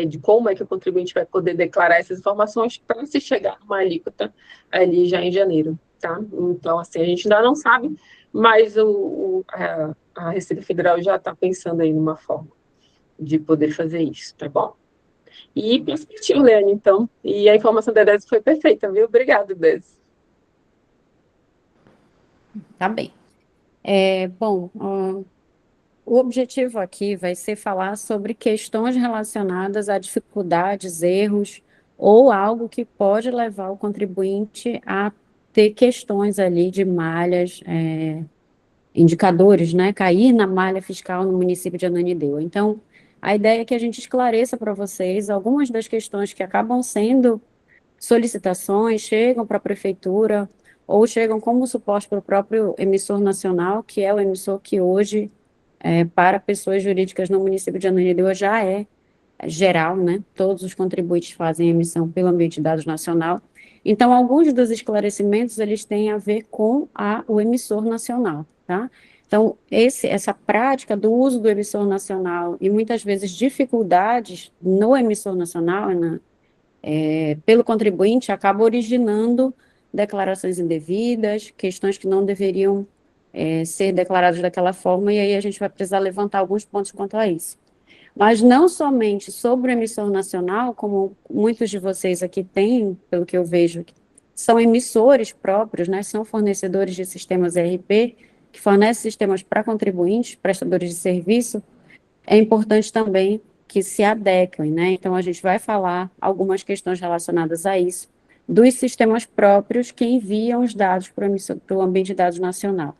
De como é que o contribuinte vai poder declarar essas informações para se chegar a uma alíquota ali já em janeiro, tá? Então, assim, a gente ainda não sabe, mas a Receita Federal já está pensando aí numa forma de poder fazer isso, tá bom? E perspectiva, Leane, então. E a informação da Desi foi perfeita, viu? Obrigada, Desi. Tá bem. Bom, o objetivo aqui vai ser falar sobre questões relacionadas a dificuldades, erros ou algo que pode levar o contribuinte a ter questões ali de malhas, indicadores, né, cair na malha fiscal no município de Ananindeua. Então, a ideia é que a gente esclareça para vocês algumas das questões que acabam sendo solicitações, chegam para a prefeitura ou chegam como suporte para o próprio emissor nacional, que é o emissor que hoje, para pessoas jurídicas no município de Ananindeua, já é geral, né? Todos os contribuintes fazem emissão pelo Ambiente de Dados Nacional. Então, alguns dos esclarecimentos, eles têm a ver com o emissor nacional, tá? Então, essa prática do uso do emissor nacional e muitas vezes dificuldades no emissor nacional, pelo contribuinte, acaba originando declarações indevidas, questões que não deveriam ser declaradas daquela forma, e aí a gente vai precisar levantar alguns pontos quanto a isso. Mas não somente sobre o emissor nacional, como muitos de vocês aqui têm, pelo que eu vejo, são emissores próprios, né, são fornecedores de sistemas ERP, que fornecem sistemas para contribuintes, prestadores de serviço, é importante também que se adequem, né? Então, a gente vai falar algumas questões relacionadas a isso, dos sistemas próprios que enviam os dados para o ambiente de dados nacional.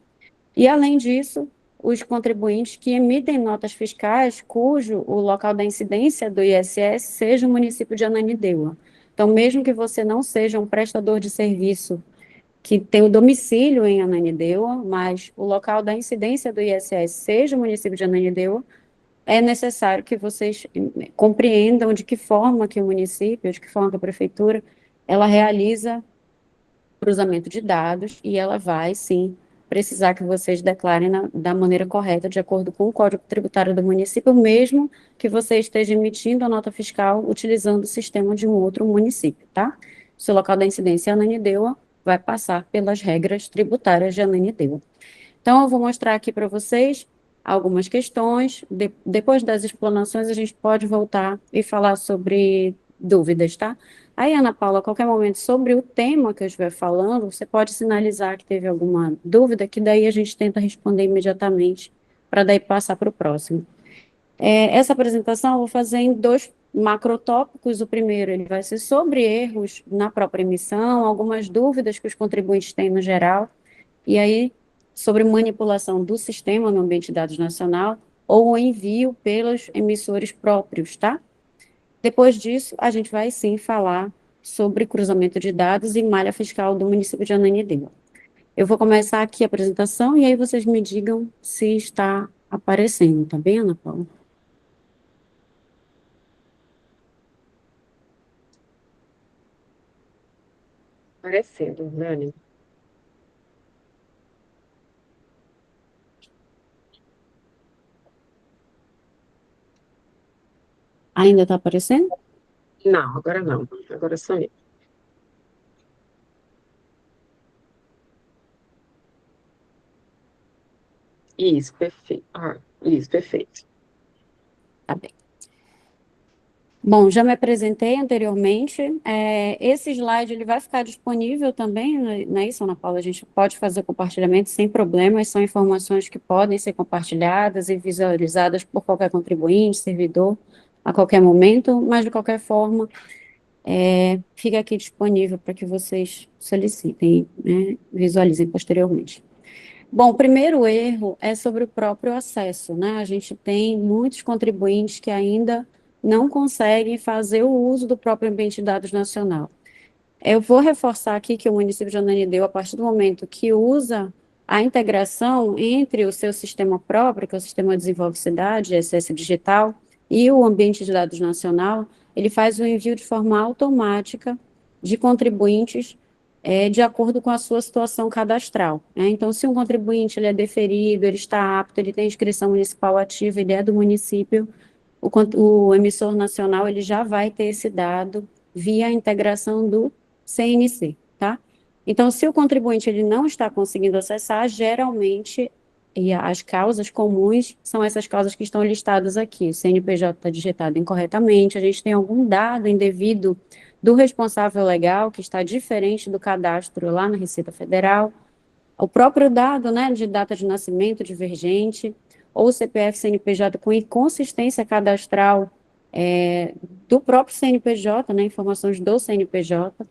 E, além disso, os contribuintes que emitem notas fiscais cujo o local da incidência do ISS seja o município de Ananindeua. Então, mesmo que você não seja um prestador de serviço que tem o domicílio em Ananindeua, mas o local da incidência do ISS seja o município de Ananindeua, é necessário que vocês compreendam de que forma que o município, de que forma que a prefeitura, ela realiza cruzamento de dados e ela vai, sim, precisar que vocês declarem da maneira correta, de acordo com o Código Tributário do município, mesmo que você esteja emitindo a nota fiscal utilizando o sistema de um outro município, tá? Se o local da incidência é Ananindeua, vai passar pelas regras tributárias de Ananindeua. Então, eu vou mostrar aqui para vocês algumas questões. Depois das explanações, a gente pode voltar e falar sobre dúvidas, tá? Aí, Ana Paula, a qualquer momento, sobre o tema que eu estiver falando, você pode sinalizar que teve alguma dúvida, que daí a gente tenta responder imediatamente, para daí passar para o próximo. Essa apresentação eu vou fazer em dois macrotópicos. O primeiro, ele vai ser sobre erros na própria emissão, algumas dúvidas que os contribuintes têm no geral, e aí sobre manipulação do sistema no ambiente de dados nacional ou o envio pelos emissores próprios, tá? Depois disso, a gente vai sim falar sobre cruzamento de dados e malha fiscal do município de Ananindeua. Eu vou começar aqui a apresentação e aí vocês me digam se está aparecendo, tá bem, Ana Paula? Parecendo, Leane. Ainda está aparecendo? Não, agora não. Agora sou eu. Isso, perfeito. Isso, perfeito. Tá bem. Bom, já me apresentei anteriormente. Esse slide ele vai ficar disponível também, né, isso, Ana Paula? A gente pode fazer compartilhamento sem problemas, são informações que podem ser compartilhadas e visualizadas por qualquer contribuinte, servidor, a qualquer momento, mas de qualquer forma, fica aqui disponível para que vocês solicitem, né, visualizem posteriormente. Bom, o primeiro erro é sobre o próprio acesso, né? A gente tem muitos contribuintes que ainda não conseguem fazer o uso do próprio ambiente de dados nacional. Eu vou reforçar aqui que o município de Ananindeua, a partir do momento que usa a integração entre o seu sistema próprio, que é o Sistema Desenvolve Cidade, SS Digital, e o ambiente de dados nacional, ele faz o envio de forma automática de contribuintes de acordo com a sua situação cadastral, né? Então, se um contribuinte ele é deferido, ele está apto, ele tem inscrição municipal ativa, ele é do município, o emissor nacional ele já vai ter esse dado via a integração do CNC, tá? Então, se o contribuinte ele não está conseguindo acessar, geralmente, e as causas comuns são essas causas que estão listadas aqui. O CNPJ está digitado incorretamente, a gente tem algum dado indevido do responsável legal, que está diferente do cadastro lá na Receita Federal, o próprio dado, né, de data de nascimento divergente, ou CPF CNPJ com inconsistência cadastral do próprio CNPJ, né, informações do CNPJ,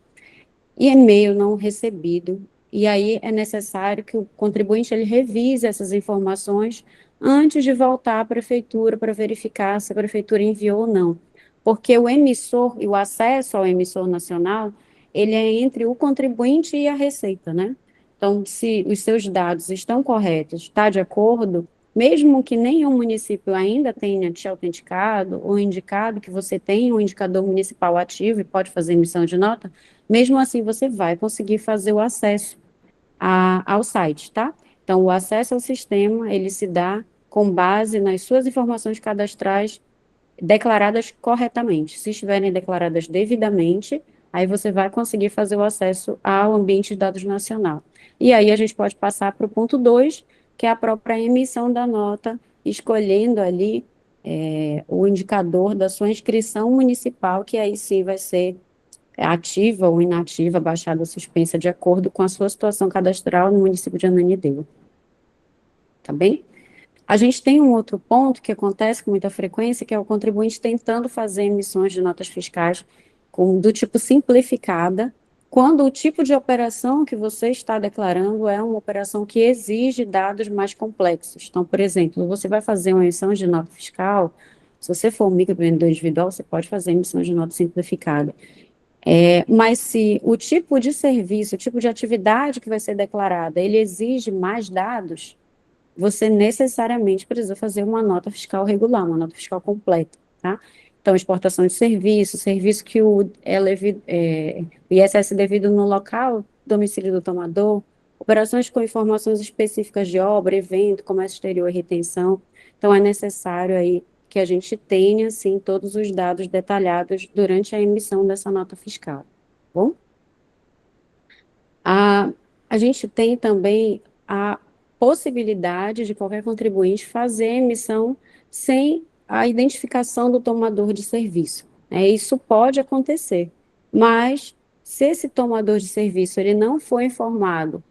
e e-mail não recebido. E aí é necessário que o contribuinte ele revise essas informações antes de voltar à prefeitura para verificar se a prefeitura enviou ou não. Porque o emissor e o acesso ao emissor nacional, ele é entre o contribuinte e a Receita, né? Então, se os seus dados estão corretos, está de acordo, mesmo que nenhum município ainda tenha te autenticado ou indicado que você tem um indicador municipal ativo e pode fazer emissão de nota, mesmo assim, você vai conseguir fazer o acesso ao site, tá? Então, o acesso ao sistema, ele se dá com base nas suas informações cadastrais declaradas corretamente. Se estiverem declaradas devidamente, aí você vai conseguir fazer o acesso ao ambiente de dados nacional. E aí a gente pode passar para o ponto 2, que é a própria emissão da nota, escolhendo ali o indicador da sua inscrição municipal, que aí sim vai ser ativa ou inativa, baixada ou suspensa, de acordo com a sua situação cadastral no município de Ananindeua. Tá bem? A gente tem um outro ponto que acontece com muita frequência, que é o contribuinte tentando fazer emissões de notas fiscais do tipo simplificada, quando o tipo de operação que você está declarando é uma operação que exige dados mais complexos. Então, por exemplo, você vai fazer uma emissão de nota fiscal, se você for um microempreendedor individual, você pode fazer emissão de nota simplificada. Mas se o tipo de serviço, o tipo de atividade que vai ser declarada, ele exige mais dados, você necessariamente precisa fazer uma nota fiscal regular, uma nota fiscal completa, tá? Então, exportação de serviço, serviço que o ISS devido no local, domicílio do tomador, operações com informações específicas de obra, evento, comércio exterior e retenção. Então, é necessário aí que a gente tenha, sim, todos os dados detalhados durante a emissão dessa nota fiscal, tá bom? A gente tem também a possibilidade de qualquer contribuinte fazer a emissão sem a identificação do tomador de serviço. Isso pode acontecer, mas se esse tomador de serviço ele não foi informado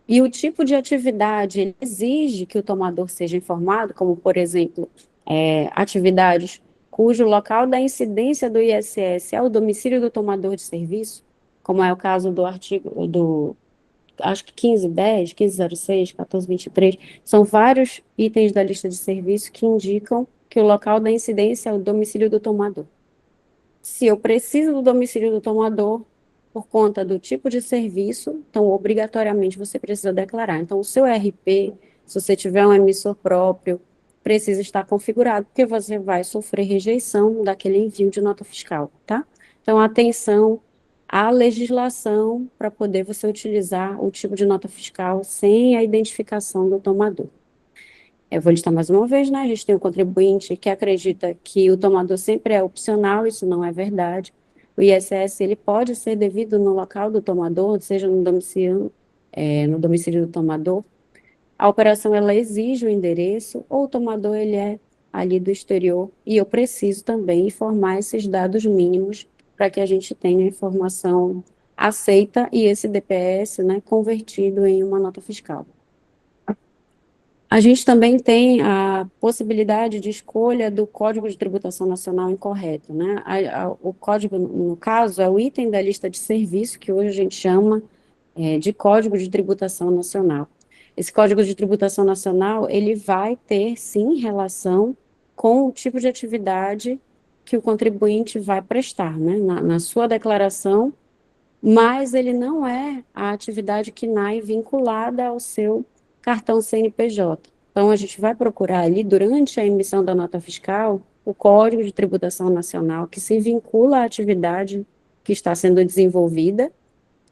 e o tipo de atividade ele exige que o tomador seja informado, como, por exemplo, atividades cujo local da incidência do ISS é o domicílio do tomador de serviço, como é o caso do artigo do acho que 1510, 1506, 1423, são vários itens da lista de serviço que indicam que o local da incidência é o domicílio do tomador. Se eu preciso do domicílio do tomador, por conta do tipo de serviço, então, obrigatoriamente, você precisa declarar. Então, o seu RP, se você tiver um emissor próprio, precisa estar configurado, porque você vai sofrer rejeição daquele envio de nota fiscal, tá? Então, atenção à legislação para poder você utilizar o tipo de nota fiscal sem a identificação do tomador. Eu vou listar mais uma vez, né? A gente tem o contribuinte que acredita que o tomador sempre é opcional, isso não é verdade. O ISS, ele pode ser devido no local do tomador, seja no domicílio do tomador. A operação, ela exige o endereço, ou o tomador, ele é ali do exterior, e eu preciso também informar esses dados mínimos para que a gente tenha a informação aceita e esse DPS, né, convertido em uma nota fiscal. A gente também tem a possibilidade de escolha do Código de Tributação Nacional incorreto, né? O código, no caso, é o item da lista de serviço, que hoje a gente chama de Código de Tributação Nacional. Esse Código de Tributação Nacional, ele vai ter, sim, relação com o tipo de atividade que o contribuinte vai prestar, né? Na sua declaração, mas ele não é a atividade KNAI vinculada ao seu cartão CNPJ. Então, a gente vai procurar ali, durante a emissão da nota fiscal, o Código de Tributação Nacional, que se vincula à atividade que está sendo desenvolvida,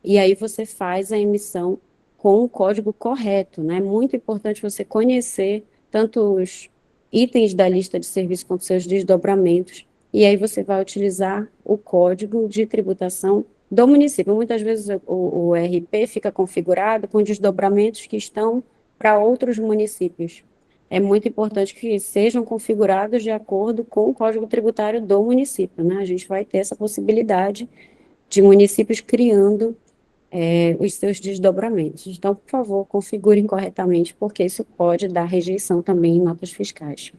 e aí você faz a emissão com o código correto, né? Muito importante você conhecer tanto os itens da lista de serviços quanto seus desdobramentos, e aí você vai utilizar o código de tributação do município. Muitas vezes o RP fica configurado com desdobramentos que estão para outros municípios. É muito importante que sejam configurados de acordo com o Código Tributário do município, né? A gente vai ter essa possibilidade de municípios criando os seus desdobramentos. Então, por favor, configurem corretamente, porque isso pode dar rejeição também em notas fiscais.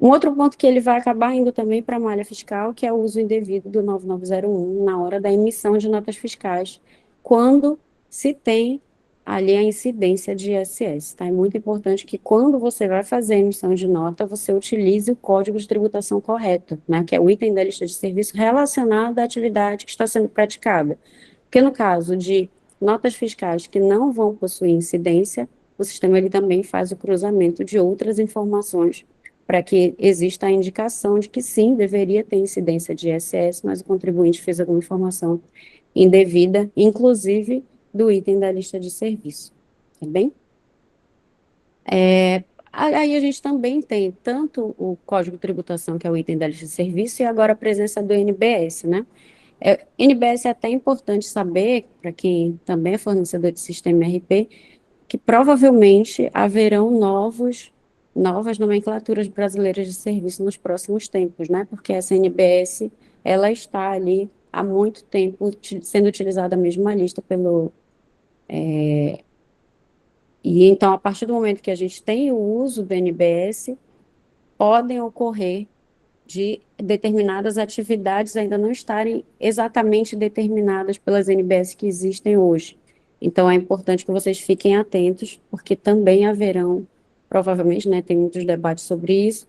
Um outro ponto que ele vai acabar indo também para a malha fiscal, que é o uso indevido do 9901 na hora da emissão de notas fiscais, quando se tem ali a incidência de ISS. Tá? É muito importante que quando você vai fazer a emissão de nota, você utilize o código de tributação correto, né, que é o item da lista de serviço relacionado à atividade que está sendo praticada. Porque no caso de notas fiscais que não vão possuir incidência, o sistema ele também faz o cruzamento de outras informações para que exista a indicação de que sim, deveria ter incidência de ISS, mas o contribuinte fez alguma informação indevida, inclusive do item da lista de serviço. Tá bem? Aí a gente também tem tanto o Código de Tributação, que é o item da lista de serviço, e agora a presença do NBS, né? NBS é até importante saber, para quem também é fornecedor de sistema RP, que provavelmente haverão novas nomenclaturas brasileiras de serviço nos próximos tempos, né? Porque essa NBS, ela está ali há muito tempo sendo utilizada a mesma lista pelo... E então, a partir do momento que a gente tem o uso do NBS, podem ocorrer de determinadas atividades ainda não estarem exatamente determinadas pelas NBS que existem hoje. Então, é importante que vocês fiquem atentos, porque também haverão, provavelmente, né, tem muitos debates sobre isso,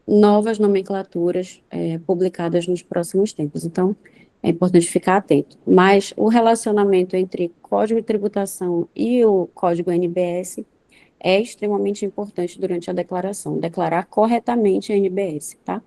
novas nomenclaturas publicadas nos próximos tempos. Então, é importante ficar atento. Mas o relacionamento entre Código de Tributação e o Código NBS é extremamente importante durante a declaração, declarar corretamente a NBS, tá?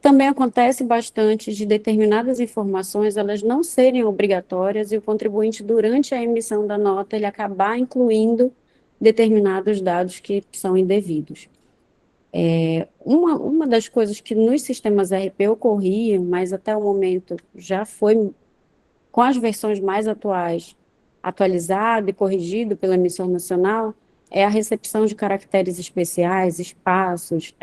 Também acontece bastante de determinadas informações elas não serem obrigatórias e o contribuinte, durante a emissão da nota, ele acabar incluindo determinados dados que são indevidos. Uma das coisas que nos sistemas RP ocorriam, mas até o momento já foi, com as versões mais atuais, atualizado e corrigido pela emissão nacional, é a recepção de caracteres especiais, espaços,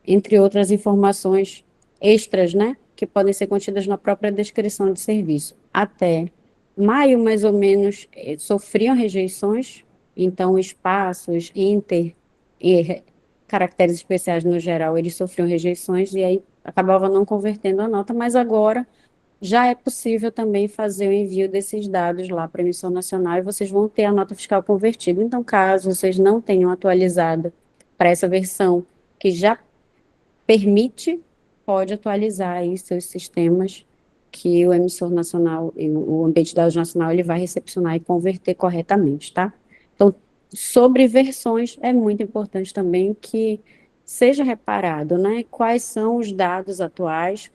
entre outras informações extras, né, que podem ser contidas na própria descrição de serviço. Até maio, mais ou menos, sofriam rejeições, então espaços, e caracteres especiais no geral, eles sofriam rejeições e aí acabava não convertendo a nota, mas agora já é possível também fazer o envio desses dados lá para a emissão nacional e vocês vão ter a nota fiscal convertida. Então, caso vocês não tenham atualizado para essa versão que já permite, pode atualizar aí seus sistemas que o emissor nacional, o ambiente de dados nacional, ele vai recepcionar e converter corretamente, tá? Então, sobre versões, é muito importante também que seja reparado, né? Quais são os dados atuais,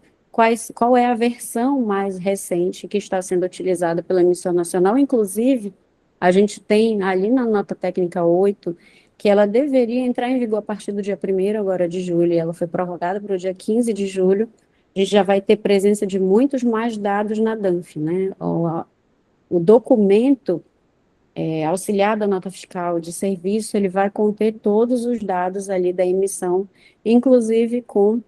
qual é a versão mais recente que está sendo utilizada pela emissão nacional. Inclusive, a gente tem ali na nota técnica 8 que ela deveria entrar em vigor a partir do dia 1º agora de julho, e ela foi prorrogada para o dia 15 de julho. A gente já vai ter presença de muitos mais dados na DANF, né? O documento auxiliar da nota fiscal de serviço, ele vai conter todos os dados ali da emissão, inclusive com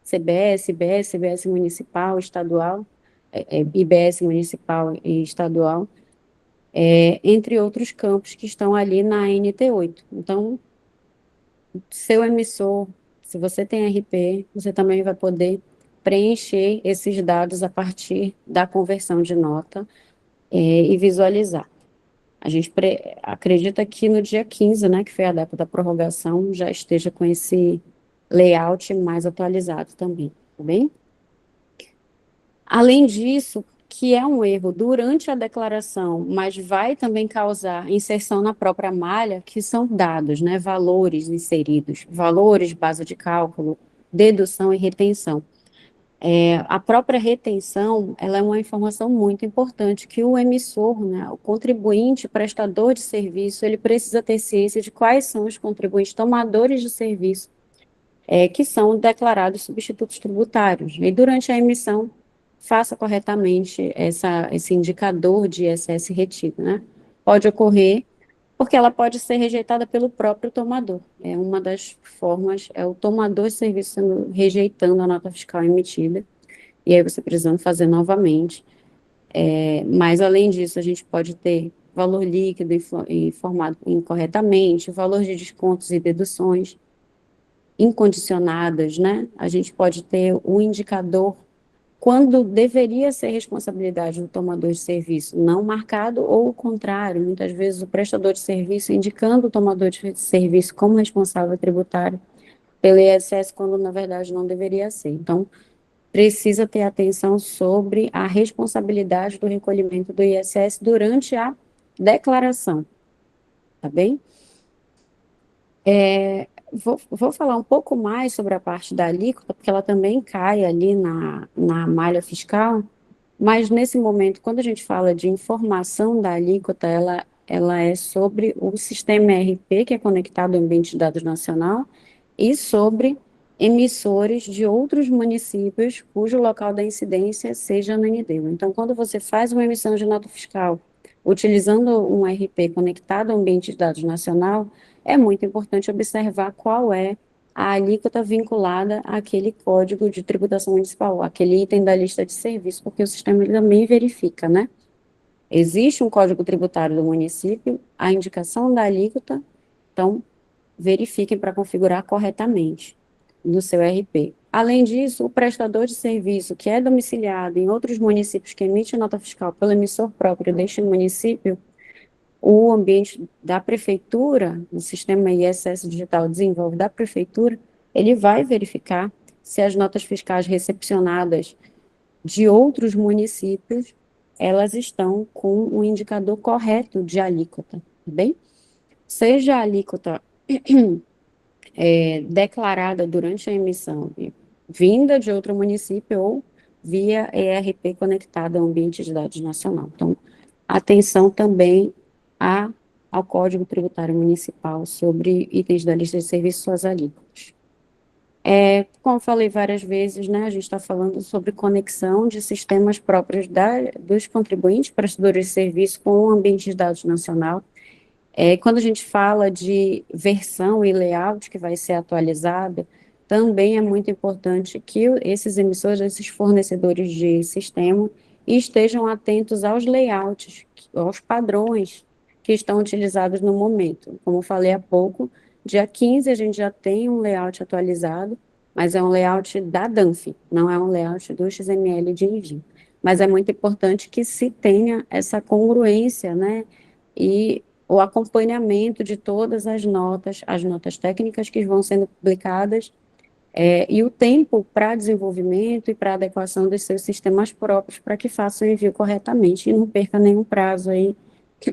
CBS, IBS, CBS municipal, estadual, IBS municipal e estadual, entre outros campos que estão ali na NT8. Então, seu emissor, se você tem RP, você também vai poder preencher esses dados a partir da conversão de nota e visualizar. A gente acredita que no dia 15, né, que foi a data da prorrogação, já esteja com esse layout mais atualizado também, tá bem? Além disso, que é um erro durante a declaração, mas vai também causar inserção na própria malha, que são dados, né, valores inseridos, valores, base de cálculo, dedução e retenção. A própria retenção, ela é uma informação muito importante que o emissor, né, o contribuinte, prestador de serviço, ele precisa ter ciência de quais são os contribuintes tomadores de serviço que são declarados substitutos tributários. E durante a emissão, faça corretamente esse indicador de ISS retido, né? Pode ocorrer porque ela pode ser rejeitada pelo próprio tomador. É uma das formas, é o tomador de serviço rejeitando a nota fiscal emitida, e aí você precisando fazer novamente. Mas, além disso, a gente pode ter valor líquido informado incorretamente, valor de descontos e deduções incondicionadas, né? A gente pode ter o indicador quando deveria ser responsabilidade do tomador de serviço não marcado, ou o contrário, muitas vezes o prestador de serviço indicando o tomador de serviço como responsável tributário pelo ISS, quando na verdade não deveria ser. Então, precisa ter atenção sobre a responsabilidade do recolhimento do ISS durante a declaração, tá bem? Vou falar um pouco mais sobre a parte da alíquota, porque ela também cai ali na malha fiscal, mas nesse momento, quando a gente fala de informação da alíquota, ela é sobre o sistema ERP, que é conectado ao ambiente de dados nacional, e sobre emissores de outros municípios cujo local da incidência seja Ananindeua. Então, quando você faz uma emissão de nota fiscal utilizando um ERP conectado ao ambiente de dados nacional, é muito importante observar qual é a alíquota vinculada àquele código de tributação municipal, aquele item da lista de serviços, porque o sistema ele também verifica, né? Existe um código tributário do município, a indicação da alíquota, então verifiquem para configurar corretamente no seu RP. Além disso, o prestador de serviço que é domiciliado em outros municípios que emite nota fiscal pelo emissor próprio deste município, o ambiente da prefeitura, o sistema ISS digital desenvolve da prefeitura, ele vai verificar se as notas fiscais recepcionadas de outros municípios, elas estão com o indicador correto de alíquota, tá bem? Seja a alíquota declarada durante a emissão, vinda de outro município ou via ERP conectada ao ambiente de dados nacional. Então, atenção também ao Código Tributário Municipal sobre itens da lista de serviços, suas alíquotas. Como falei várias vezes, né, a gente está falando sobre conexão de sistemas próprios dos contribuintes, prestadores de serviço, com o ambiente de dados nacional. Quando a gente fala de versão e layout que vai ser atualizada, também é muito importante que esses emissores, esses fornecedores de sistema, estejam atentos aos layouts, aos padrões que estão utilizados no momento. Como eu falei há pouco, dia 15 a gente já tem um layout atualizado, mas é um layout da Danf, não é um layout do XML de envio. Mas é muito importante que se tenha essa congruência, né, e o acompanhamento de todas as notas técnicas que vão sendo publicadas, e o tempo para desenvolvimento e para adequação dos seus sistemas próprios para que façam o envio corretamente e não perca nenhum prazo aí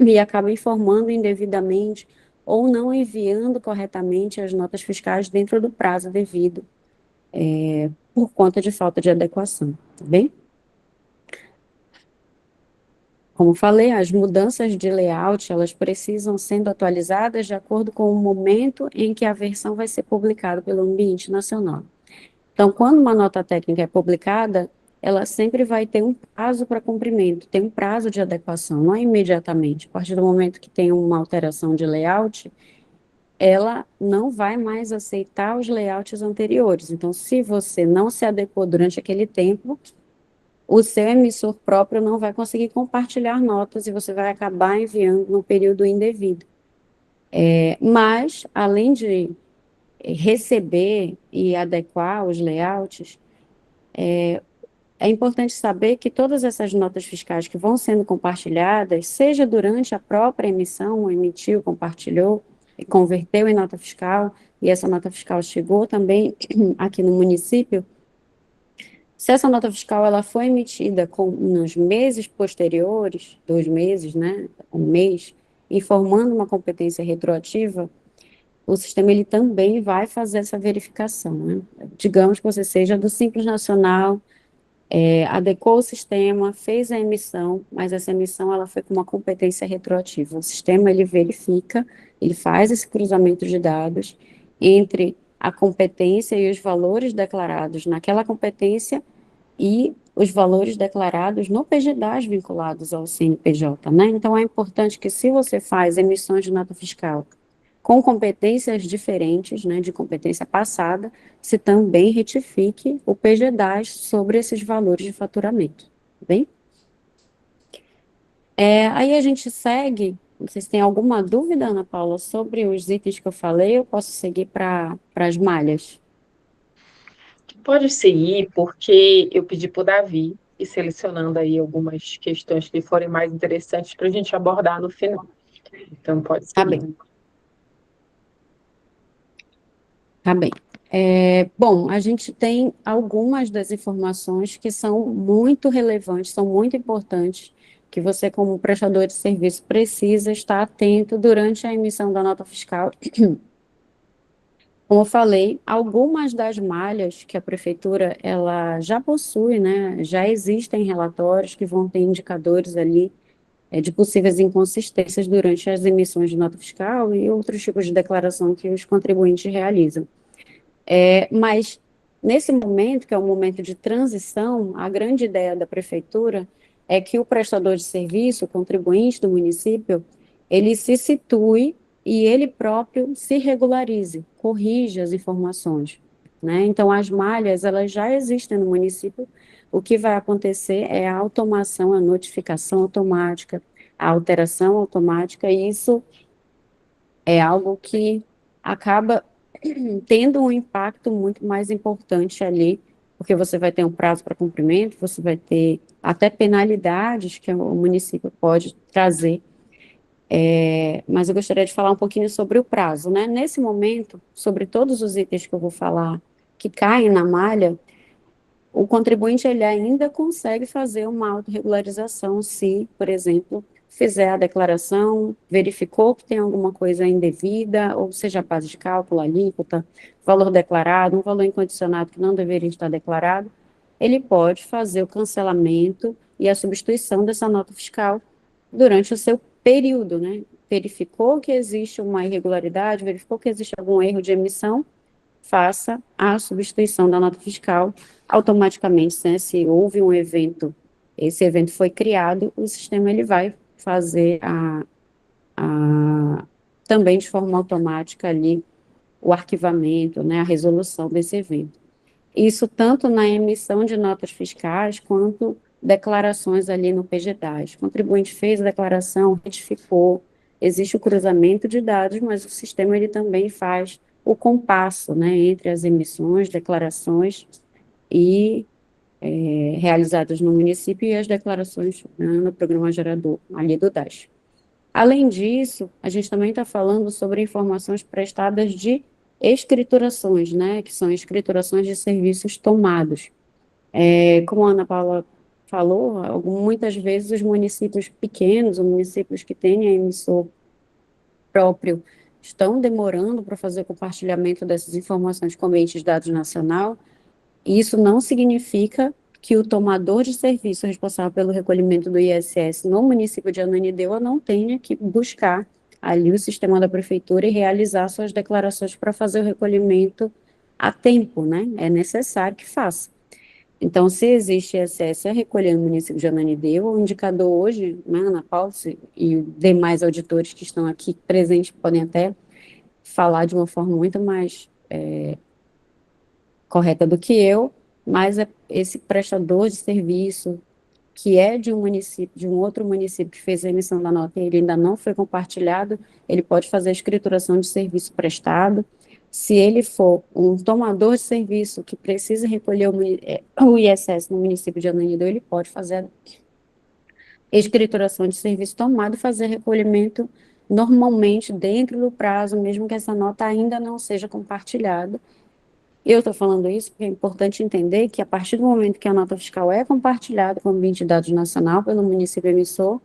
e acaba informando indevidamente ou não enviando corretamente as notas fiscais dentro do prazo devido, por conta de falta de adequação, tá bem? Como falei, as mudanças de layout, elas precisam sendo atualizadas de acordo com o momento em que a versão vai ser publicada pelo ambiente nacional. Então, quando uma nota técnica é publicada, ela sempre vai ter um prazo para cumprimento, tem um prazo de adequação, não é imediatamente. A partir do momento que tem uma alteração de layout, ela não vai mais aceitar os layouts anteriores. Então, se você não se adequou durante aquele tempo, o seu emissor próprio não vai conseguir compartilhar notas e você vai acabar enviando no período indevido. Mas, além de receber e adequar os layouts, é importante saber que todas essas notas fiscais que vão sendo compartilhadas, seja durante a própria emissão, emitiu, compartilhou e converteu em nota fiscal, e essa nota fiscal chegou também aqui no município, se essa nota fiscal ela foi emitida nos meses posteriores, 2 meses, né, um mês, informando uma competência retroativa, o sistema ele também vai fazer essa verificação, né? Digamos que você seja do Simples Nacional, adequou o sistema, fez a emissão, mas essa emissão ela foi com uma competência retroativa. O sistema ele verifica, ele faz esse cruzamento de dados entre a competência e os valores declarados naquela competência e os valores declarados no PGDAS vinculados ao CNPJ, né? Então, é importante que, se você faz emissões de nota fiscal com competências diferentes, né, de competência passada, se também retifique o PGDAS sobre esses valores de faturamento, tá bem? Aí a gente segue, vocês têm alguma dúvida, Ana Paula, sobre os itens que eu falei? Eu posso seguir para as malhas? Pode seguir, porque eu pedi para o Davi ir selecionando aí algumas questões que forem mais interessantes para a gente abordar no final. Então, pode Tá seguir. bem. Tá bem. Bom, a gente tem algumas das informações que são muito relevantes, são muito importantes, que você, como prestador de serviço, precisa estar atento durante a emissão da nota fiscal. Como eu falei, algumas das malhas que a prefeitura ela já possui, né, já existem relatórios que vão ter indicadores ali de possíveis inconsistências durante as emissões de nota fiscal e outros tipos de declaração que os contribuintes realizam. Mas, nesse momento, que é um momento de transição, a grande ideia da prefeitura é que o prestador de serviço, o contribuinte do município, ele se situe e ele próprio se regularize, corrija as informações, né? Então, as malhas, elas já existem no município, o que vai acontecer é a automação, a notificação automática, a alteração automática, e isso é algo que acaba tendo um impacto muito mais importante ali, porque você vai ter um prazo para cumprimento, você vai ter até penalidades que o município pode trazer. Mas eu gostaria de falar um pouquinho sobre o prazo, né? Nesse momento, sobre todos os itens que eu vou falar que caem na malha, o contribuinte ele ainda consegue fazer uma autorregularização se, por exemplo, fizer a declaração, verificou que tem alguma coisa indevida, ou seja, a base de cálculo, alíquota, valor declarado, um valor incondicionado que não deveria estar declarado, ele pode fazer o cancelamento e a substituição dessa nota fiscal durante o seu período, né? Verificou que existe uma irregularidade, verificou que existe algum erro de emissão, faça a substituição da nota fiscal automaticamente, né? Se houve um evento, esse evento foi criado, o sistema ele vai fazer também de forma automática ali o arquivamento, né, a resolução desse evento. Isso tanto na emissão de notas fiscais, quanto declarações ali no PGDAS. O contribuinte fez a declaração, retificou, existe o cruzamento de dados, mas o sistema ele também faz o compasso, né, entre as emissões, declarações e realizadas no município e as declarações, né, no programa gerador ali do DAS. Além disso, a gente também está falando sobre informações prestadas de escriturações, né, que são escriturações de serviços tomados. Como a Ana Paula falou, muitas vezes os municípios pequenos, os municípios que têm emissor próprio, estão demorando para fazer o compartilhamento dessas informações com o ambiente de dados nacional, e isso não significa que o tomador de serviço responsável pelo recolhimento do ISS no município de Ananindeua não tenha que buscar ali o sistema da prefeitura e realizar suas declarações para fazer o recolhimento a tempo, né? É necessário que faça. Então, se existe ISS a recolher no município de Ananindeua, o indicador hoje, né, Ana Paula e demais auditores que estão aqui presentes podem até falar de uma forma muito mais correta do que eu, mas esse prestador de serviço que é de um município, de um outro município que fez a emissão da nota e ele ainda não foi compartilhado, ele pode fazer a escrituração de serviço prestado. Se ele for um tomador de serviço que precisa recolher o ISS no município de Ananindeua, ele pode fazer a escrituração de serviço tomado e fazer recolhimento normalmente dentro do prazo, mesmo que essa nota ainda não seja compartilhada. Eu estou falando isso porque é importante entender que, a partir do momento que a nota fiscal é compartilhada com o ambiente de dados nacional pelo município emissor,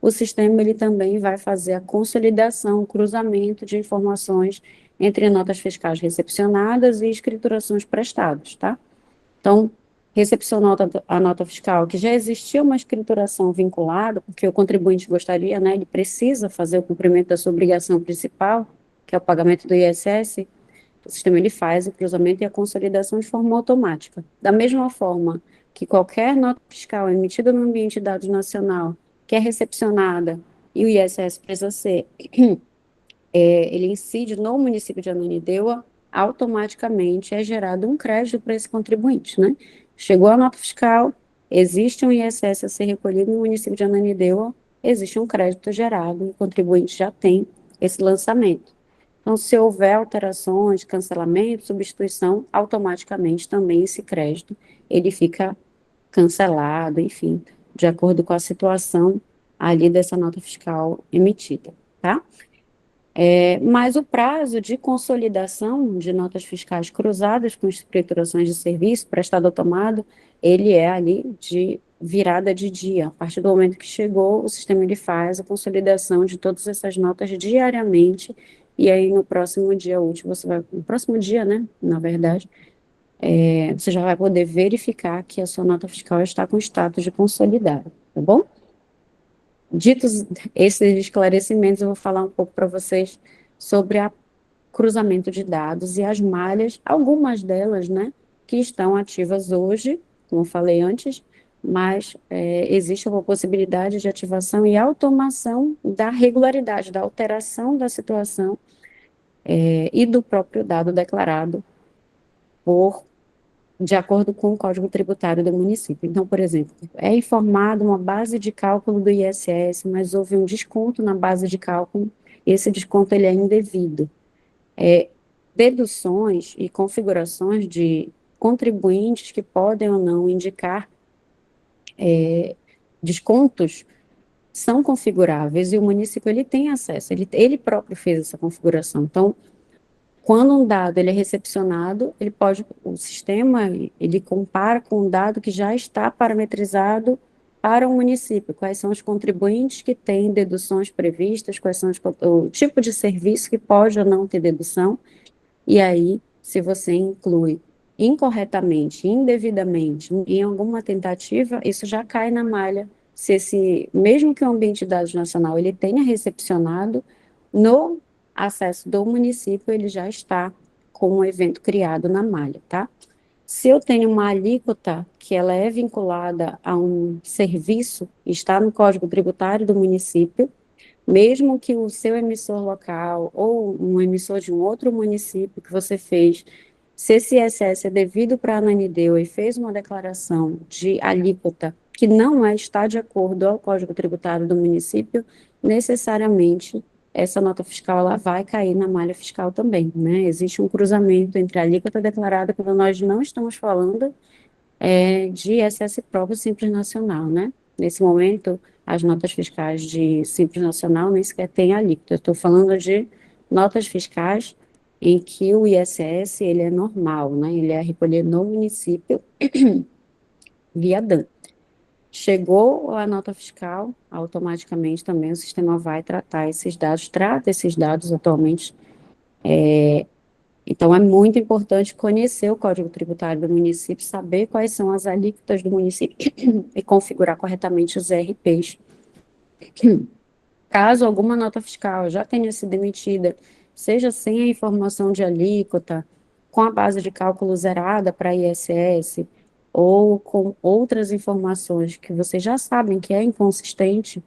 o sistema ele também vai fazer a consolidação, o cruzamento de informações entre notas fiscais recepcionadas e escriturações prestadas, tá? Então, recepcionou a nota fiscal, que já existia uma escrituração vinculada, porque o contribuinte gostaria, né, ele precisa fazer o cumprimento da sua obrigação principal, que é o pagamento do ISS. O sistema ele faz o cruzamento e a consolidação de forma automática. Da mesma forma que qualquer nota fiscal emitida no ambiente de dados nacional, que é recepcionada, e o ISS precisa ser, ele incide no município de Ananindeua, automaticamente é gerado um crédito para esse contribuinte, né? Chegou a nota fiscal, existe um ISS a ser recolhido no município de Ananindeua, existe um crédito gerado, o contribuinte já tem esse lançamento. Então, se houver alterações, cancelamento, substituição, automaticamente também esse crédito, ele fica cancelado, enfim, de acordo com a situação ali dessa nota fiscal emitida, tá? Mas o prazo de consolidação de notas fiscais cruzadas com escriturações de serviço prestado ou tomado, ele é ali de virada de dia. A partir do momento que chegou, o sistema ele faz a consolidação de todas essas notas diariamente, e aí no próximo dia útil, no próximo dia, né, na verdade, você já vai poder verificar que a sua nota fiscal está com status de consolidado, tá bom? Ditos esses esclarecimentos, eu vou falar um pouco para vocês sobre o cruzamento de dados e as malhas, algumas delas, né, que estão ativas hoje, como eu falei antes, mas existe uma possibilidade de ativação e automação da regularidade, da alteração da situação e do próprio dado declarado de acordo com o Código Tributário do município. Então, por exemplo, é informada uma base de cálculo do ISS, mas houve um desconto na base de cálculo, e esse desconto ele é indevido. Deduções e configurações de contribuintes que podem ou não indicar descontos são configuráveis, e o município ele tem acesso, ele próprio fez essa configuração. Então, quando um dado ele é recepcionado, o sistema ele compara com um dado que já está parametrizado para o município, quais são os contribuintes que têm deduções previstas, quais são o tipo de serviço que pode ou não ter dedução, e aí, se você inclui incorretamente, indevidamente, em alguma tentativa, isso já cai na malha, mesmo que o ambiente de dados nacional ele tenha recepcionado, no acesso do município, ele já está com um evento criado na malha, tá? Se eu tenho uma alíquota que ela é vinculada a um serviço, está no Código Tributário do município, mesmo que o seu emissor local ou um emissor de um outro município que você fez, se esse ISS é devido para a Ananideu e fez uma declaração de alíquota que não está de acordo ao Código Tributário do município, necessariamente essa nota fiscal ela vai cair na malha fiscal também, né? Existe um cruzamento entre a alíquota declarada, quando nós não estamos falando de ISS próprio Simples Nacional, né? Nesse momento, as notas fiscais de Simples Nacional nem sequer têm alíquota. Eu estou falando de notas fiscais em que o ISS ele é normal, né? Ele é recolhido no município via DAN. Chegou a nota fiscal, automaticamente também o sistema vai tratar esses dados, trata esses dados atualmente. Então, é muito importante conhecer o Código Tributário do município, saber quais são as alíquotas do município e configurar corretamente os RPs. Caso alguma nota fiscal já tenha sido emitida, seja sem a informação de alíquota, com a base de cálculo zerada para ISS, ou com outras informações que vocês já sabem que é inconsistente,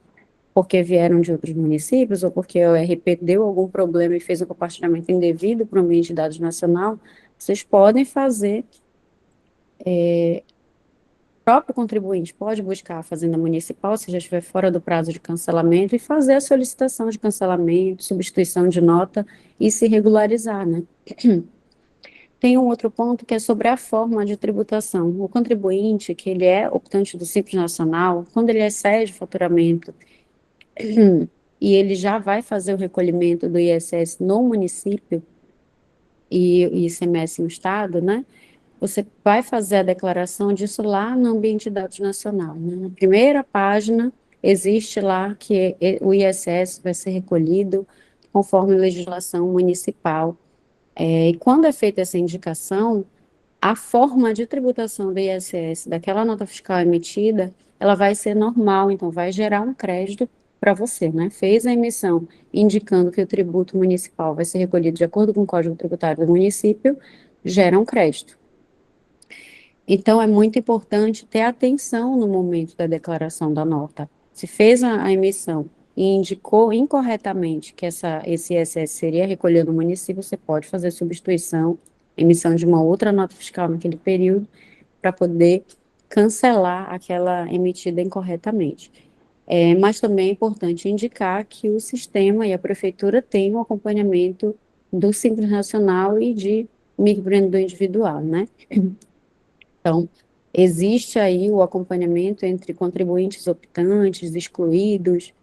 porque vieram de outros municípios, ou porque o RP deu algum problema e fez um compartilhamento indevido para o ambiente de dados nacional, vocês podem fazer, o próprio contribuinte pode buscar a Fazenda Municipal, se já estiver fora do prazo de cancelamento, e fazer a solicitação de cancelamento, substituição de nota e se regularizar, né? Tem um outro ponto que é sobre a forma de tributação. O contribuinte, que ele é optante do Simples Nacional, quando ele excede o faturamento e ele já vai fazer o recolhimento do ISS no município e ICMS no estado, né? Você vai fazer a declaração disso lá no ambiente de dados nacional, né? Na primeira página, existe lá que o ISS vai ser recolhido conforme legislação municipal. E quando é feita essa indicação, a forma de tributação do ISS daquela nota fiscal emitida, ela vai ser normal, então vai gerar um crédito para você, né? Fez a emissão indicando que o tributo municipal vai ser recolhido de acordo com o Código Tributário do município, gera um crédito. Então, é muito importante ter atenção no momento da declaração da nota. Se fez a emissão e indicou incorretamente que esse ISS seria recolhido no município, você pode fazer substituição, emissão de uma outra nota fiscal naquele período, para poder cancelar aquela emitida incorretamente. Mas também é importante indicar que o sistema e a prefeitura têm um acompanhamento do Simples Nacional e de microempreendedor individual, né? Então, existe aí o acompanhamento entre contribuintes optantes, excluídos,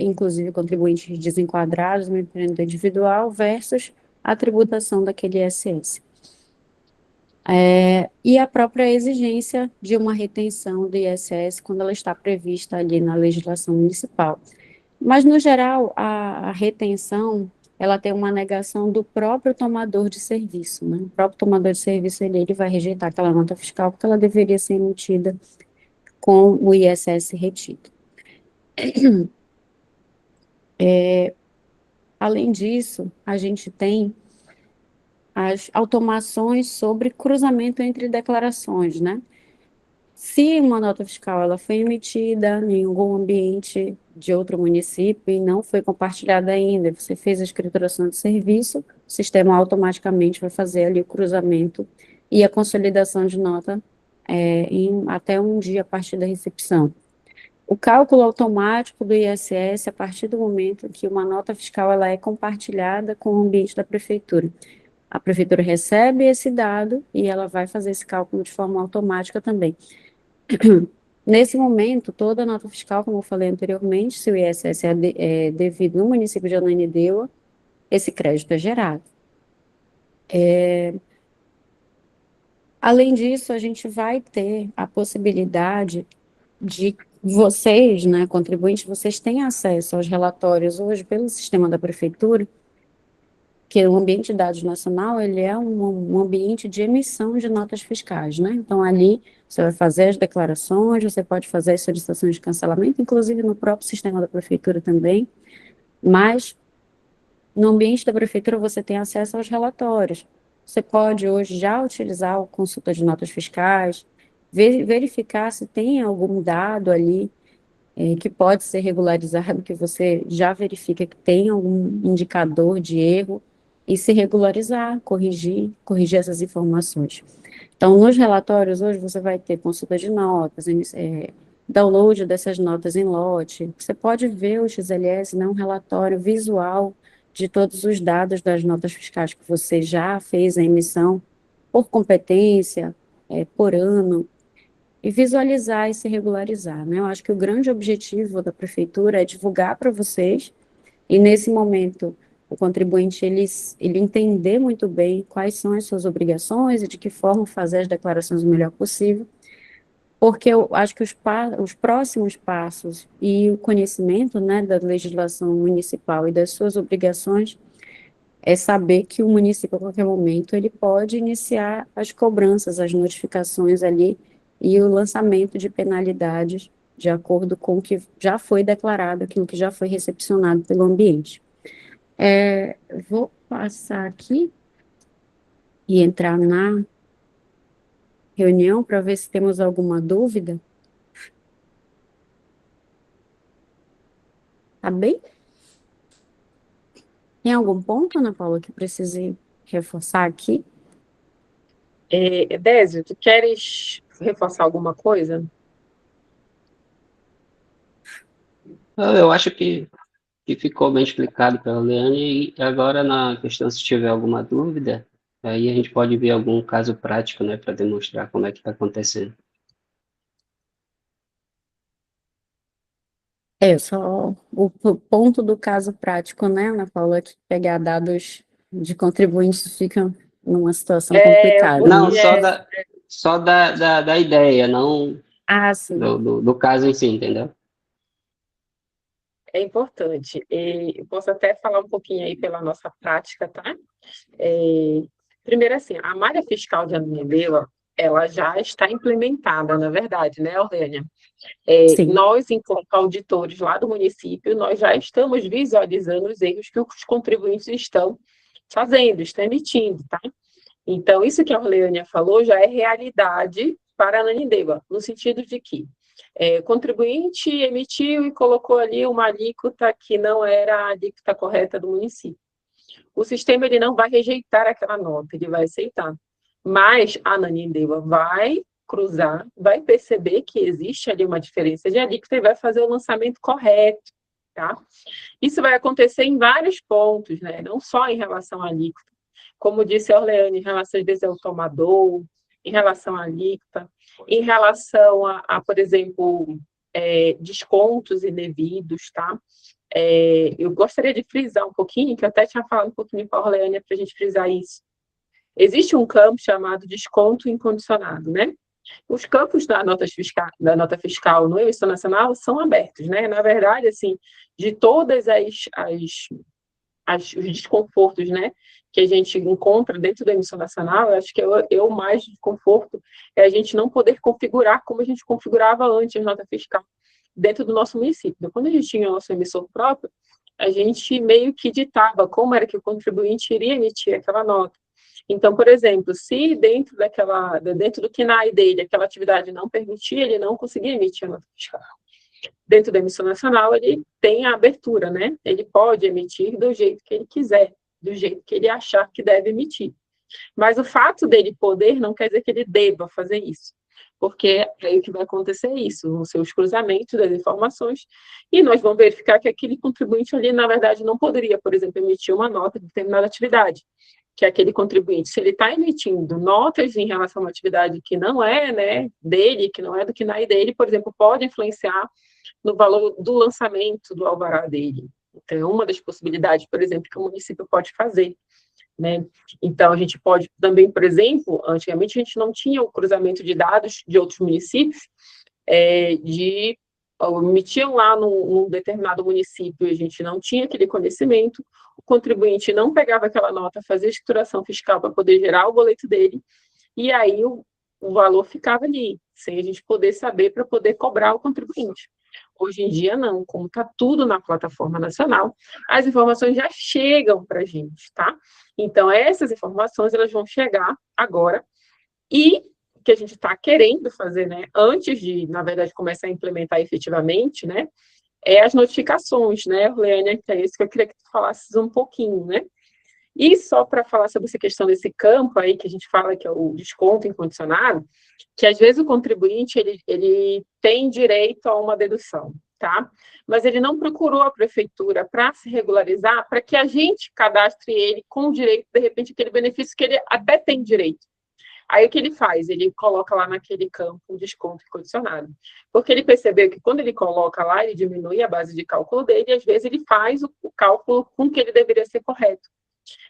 inclusive contribuintes desenquadrados no empreendedor individual versus a tributação daquele ISS. E a própria exigência de uma retenção do ISS quando ela está prevista ali na legislação municipal. Mas, no geral, a retenção, ela tem uma negação do próprio tomador de serviço, né? O próprio tomador de serviço, ele vai rejeitar aquela nota fiscal porque ela deveria ser emitida com o ISS retido. Além disso, a gente tem as automações sobre cruzamento entre declarações, né? Se uma nota fiscal ela foi emitida em algum ambiente de outro município e não foi compartilhada ainda, você fez a escrituração de serviço, o sistema automaticamente vai fazer ali o cruzamento e a consolidação de nota em até um dia a partir da recepção. O cálculo automático do ISS a partir do momento que uma nota fiscal ela é compartilhada com o ambiente da prefeitura. A prefeitura recebe esse dado e ela vai fazer esse cálculo de forma automática também. Nesse momento, toda nota fiscal, como eu falei anteriormente, se o ISS é devido no município de Ananindeua, esse crédito é gerado. Além disso, a gente vai ter a possibilidade de vocês, né, contribuintes, vocês têm acesso aos relatórios hoje pelo sistema da prefeitura, que o ambiente de dados nacional, ele é um ambiente de emissão de notas fiscais, né? Então, ali, você vai fazer as declarações, você pode fazer as solicitações de cancelamento, inclusive no próprio sistema da prefeitura também, mas no ambiente da prefeitura você tem acesso aos relatórios. Você pode hoje já utilizar o consulta de notas fiscais, verificar se tem algum dado ali que pode ser regularizado, que você já verifica que tem algum indicador de erro, e se regularizar, corrigir essas informações. Então, nos relatórios, hoje você vai ter consulta de notas, download dessas notas em lote, você pode ver o XLS, né, um relatório visual de todos os dados das notas fiscais que você já fez a emissão, por competência, por ano, e visualizar e se regularizar, né? Eu acho que o grande objetivo da prefeitura é divulgar para vocês, e nesse momento o contribuinte ele entender muito bem quais são as suas obrigações e de que forma fazer as declarações o melhor possível, porque eu acho que os próximos passos e o conhecimento, né, da legislação municipal e das suas obrigações é saber que o município, a qualquer momento, ele pode iniciar as cobranças, as notificações ali e o lançamento de penalidades de acordo com o que já foi declarado, aquilo que já foi recepcionado pelo ambiente. Vou passar aqui e entrar na reunião para ver se temos alguma dúvida. Tá bem? Tem algum ponto, Ana Paula, que precise reforçar aqui? Désio, tu queres reforçar alguma coisa? Eu acho que ficou bem explicado pela Leane, e agora na questão, se tiver alguma dúvida, aí a gente pode ver algum caso prático, né, para demonstrar como é que está acontecendo. Só o ponto do caso prático, né, Ana Paula, que pegar dados de contribuintes fica numa situação complicada. Não, só da ideia, não Sim. do caso em si, entendeu? É importante. Eu posso até falar um pouquinho aí pela nossa prática, tá? Primeiro, assim, a malha fiscal de Ananindeua, ela já está implementada, na verdade, né, Orlênia? Sim. Nós, enquanto auditores lá do município, nós já estamos visualizando os erros que os contribuintes estão fazendo, estão emitindo, tá? Então, isso que a Orleânia falou já é realidade para a Ananindeua, no sentido de que o contribuinte emitiu e colocou ali uma alíquota que não era a alíquota correta do município. O sistema ele não vai rejeitar aquela nota, ele vai aceitar. Mas a Ananindeua vai cruzar, vai perceber que existe ali uma diferença de alíquota e vai fazer o lançamento correto, tá? Isso vai acontecer em vários pontos, né? Não só em relação à alíquota. Como disse a Orleane, em relação às vezes ao tomador, em relação à alíquota, em relação por exemplo, descontos indevidos, tá? Eu gostaria de frisar um pouquinho, que eu até tinha falado um pouquinho com a Orleane para a gente frisar isso. Existe um campo chamado desconto incondicionado, né? Os campos da nota fiscal no Emissão Nacional são abertos, né? Na verdade, assim, de todas os desconfortos, né, que a gente encontra dentro da Emissão Nacional, eu acho que o mais desconforto é a gente não poder configurar como a gente configurava antes a nota fiscal dentro do nosso município. Então, quando a gente tinha o nosso emissor próprio, a gente meio que ditava como era que o contribuinte iria emitir aquela nota. Então, por exemplo, se dentro do KNAI dele, aquela atividade não permitia, ele não conseguia emitir a nota fiscal. Dentro da Emissão Nacional, ele tem a abertura, né? Ele pode emitir do jeito que ele quiser, do jeito que ele achar que deve emitir. Mas o fato dele poder não quer dizer que ele deva fazer isso, porque aí o que vai acontecer é isso, vão ser os cruzamentos das informações, e nós vamos verificar que aquele contribuinte ali, na verdade, não poderia, por exemplo, emitir uma nota de determinada atividade, que aquele contribuinte, se ele está emitindo notas em relação a uma atividade que não é, né, dele, que não é do KNAI dele, por exemplo, pode influenciar no valor do lançamento do alvará dele. Então, é uma das possibilidades, por exemplo, que o município pode fazer, né? Então, a gente pode também, por exemplo, antigamente a gente não tinha o cruzamento de dados de outros municípios, emitiam lá num determinado município, a gente não tinha aquele conhecimento, o contribuinte não pegava aquela nota, fazia a escrituração fiscal para poder gerar o boleto dele, e aí o valor ficava ali, sem a gente poder saber para poder cobrar o contribuinte. Hoje em dia, não, como está tudo na plataforma nacional, as informações já chegam para a gente, tá? Então, essas informações, elas vão chegar agora, e o que a gente está querendo fazer, né, antes de, na verdade, começar a implementar efetivamente, né, é as notificações, né, Leânia, que é isso que eu queria que tu falasses um pouquinho, né? E só para falar sobre essa questão desse campo aí, que a gente fala que é o desconto incondicionado, que às vezes o contribuinte, ele tem direito a uma dedução, tá? Mas ele não procurou a prefeitura para se regularizar, para que a gente cadastre ele com direito, de repente, aquele benefício que ele até tem direito. Aí o que ele faz? Ele coloca lá naquele campo um desconto incondicionado. Porque ele percebeu que quando ele coloca lá, ele diminui a base de cálculo dele, e às vezes ele faz o cálculo com que ele deveria ser correto.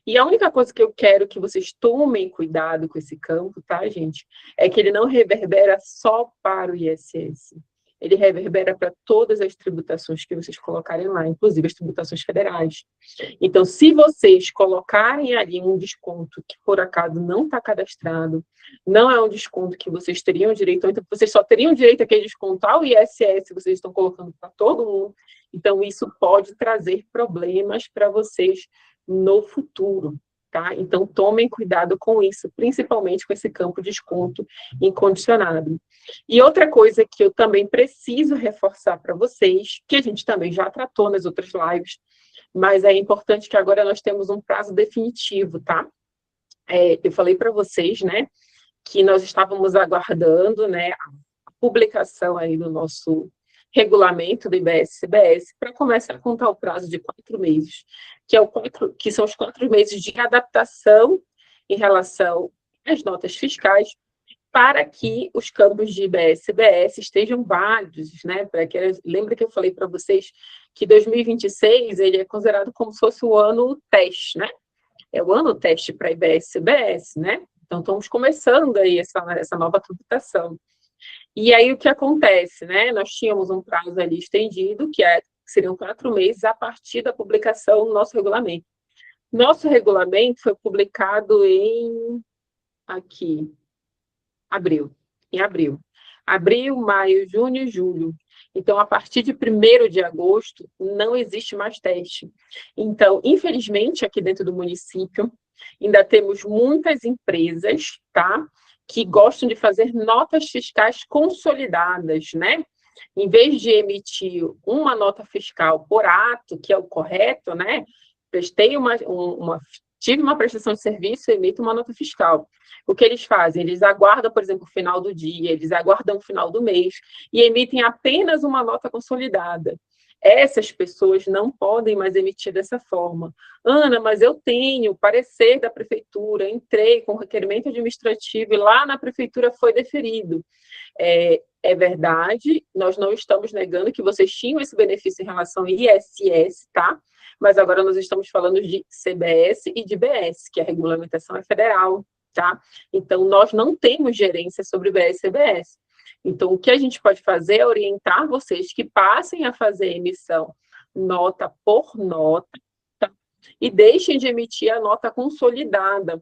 E a única coisa que eu quero que vocês tomem cuidado com esse campo, tá, gente? É que ele não reverbera só para o ISS. Ele reverbera para todas as tributações que vocês colocarem lá, inclusive as tributações federais. Então, se vocês colocarem ali um desconto que, por acaso, não está cadastrado, não é um desconto que vocês teriam direito, então vocês só teriam direito a descontar o ISS, vocês estão colocando para todo mundo. Então, isso pode trazer problemas para vocês no futuro, tá? Então, tomem cuidado com isso, principalmente com esse campo de desconto incondicionado. E outra coisa que eu também preciso reforçar para vocês, que a gente também já tratou nas outras lives, mas é importante que agora nós temos um prazo definitivo, tá? Eu falei para vocês, né, que nós estávamos aguardando, né, a publicação aí do nosso regulamento do IBS-CBS para começar a contar o prazo de 4 meses, que são os 4 meses de adaptação em relação às notas fiscais, para que os campos de IBS-CBS estejam válidos, né? Lembra que eu falei para vocês que 2026 ele é considerado como se fosse o ano teste, né? É o ano teste para IBS-CBS, né? Então, estamos começando aí essa nova tributação. E aí, o que acontece, né? Nós tínhamos um prazo ali estendido, que seriam 4 meses a partir da publicação do nosso regulamento. Nosso regulamento foi publicado em abril. Abril, maio, junho e julho. Então, a partir de 1º de agosto, não existe mais teste. Então, infelizmente, aqui dentro do município, ainda temos muitas empresas, tá, que gostam de fazer notas fiscais consolidadas, né? Em vez de emitir uma nota fiscal por ato, que é o correto, né? Tive uma prestação de serviço, emito uma nota fiscal. O que eles fazem? Eles aguardam, por exemplo, o final do dia, eles aguardam o final do mês e emitem apenas uma nota consolidada. Essas pessoas não podem mais emitir dessa forma. Ana, mas eu tenho parecer da prefeitura, entrei com requerimento administrativo e lá na prefeitura foi deferido. É verdade, nós não estamos negando que vocês tinham esse benefício em relação ao ISS, tá? Mas agora nós estamos falando de CBS e de BS, que a regulamentação é federal, tá? Então, nós não temos gerência sobre BS e CBS. Então, o que a gente pode fazer é orientar vocês que passem a fazer emissão nota por nota, tá? E deixem de emitir a nota consolidada.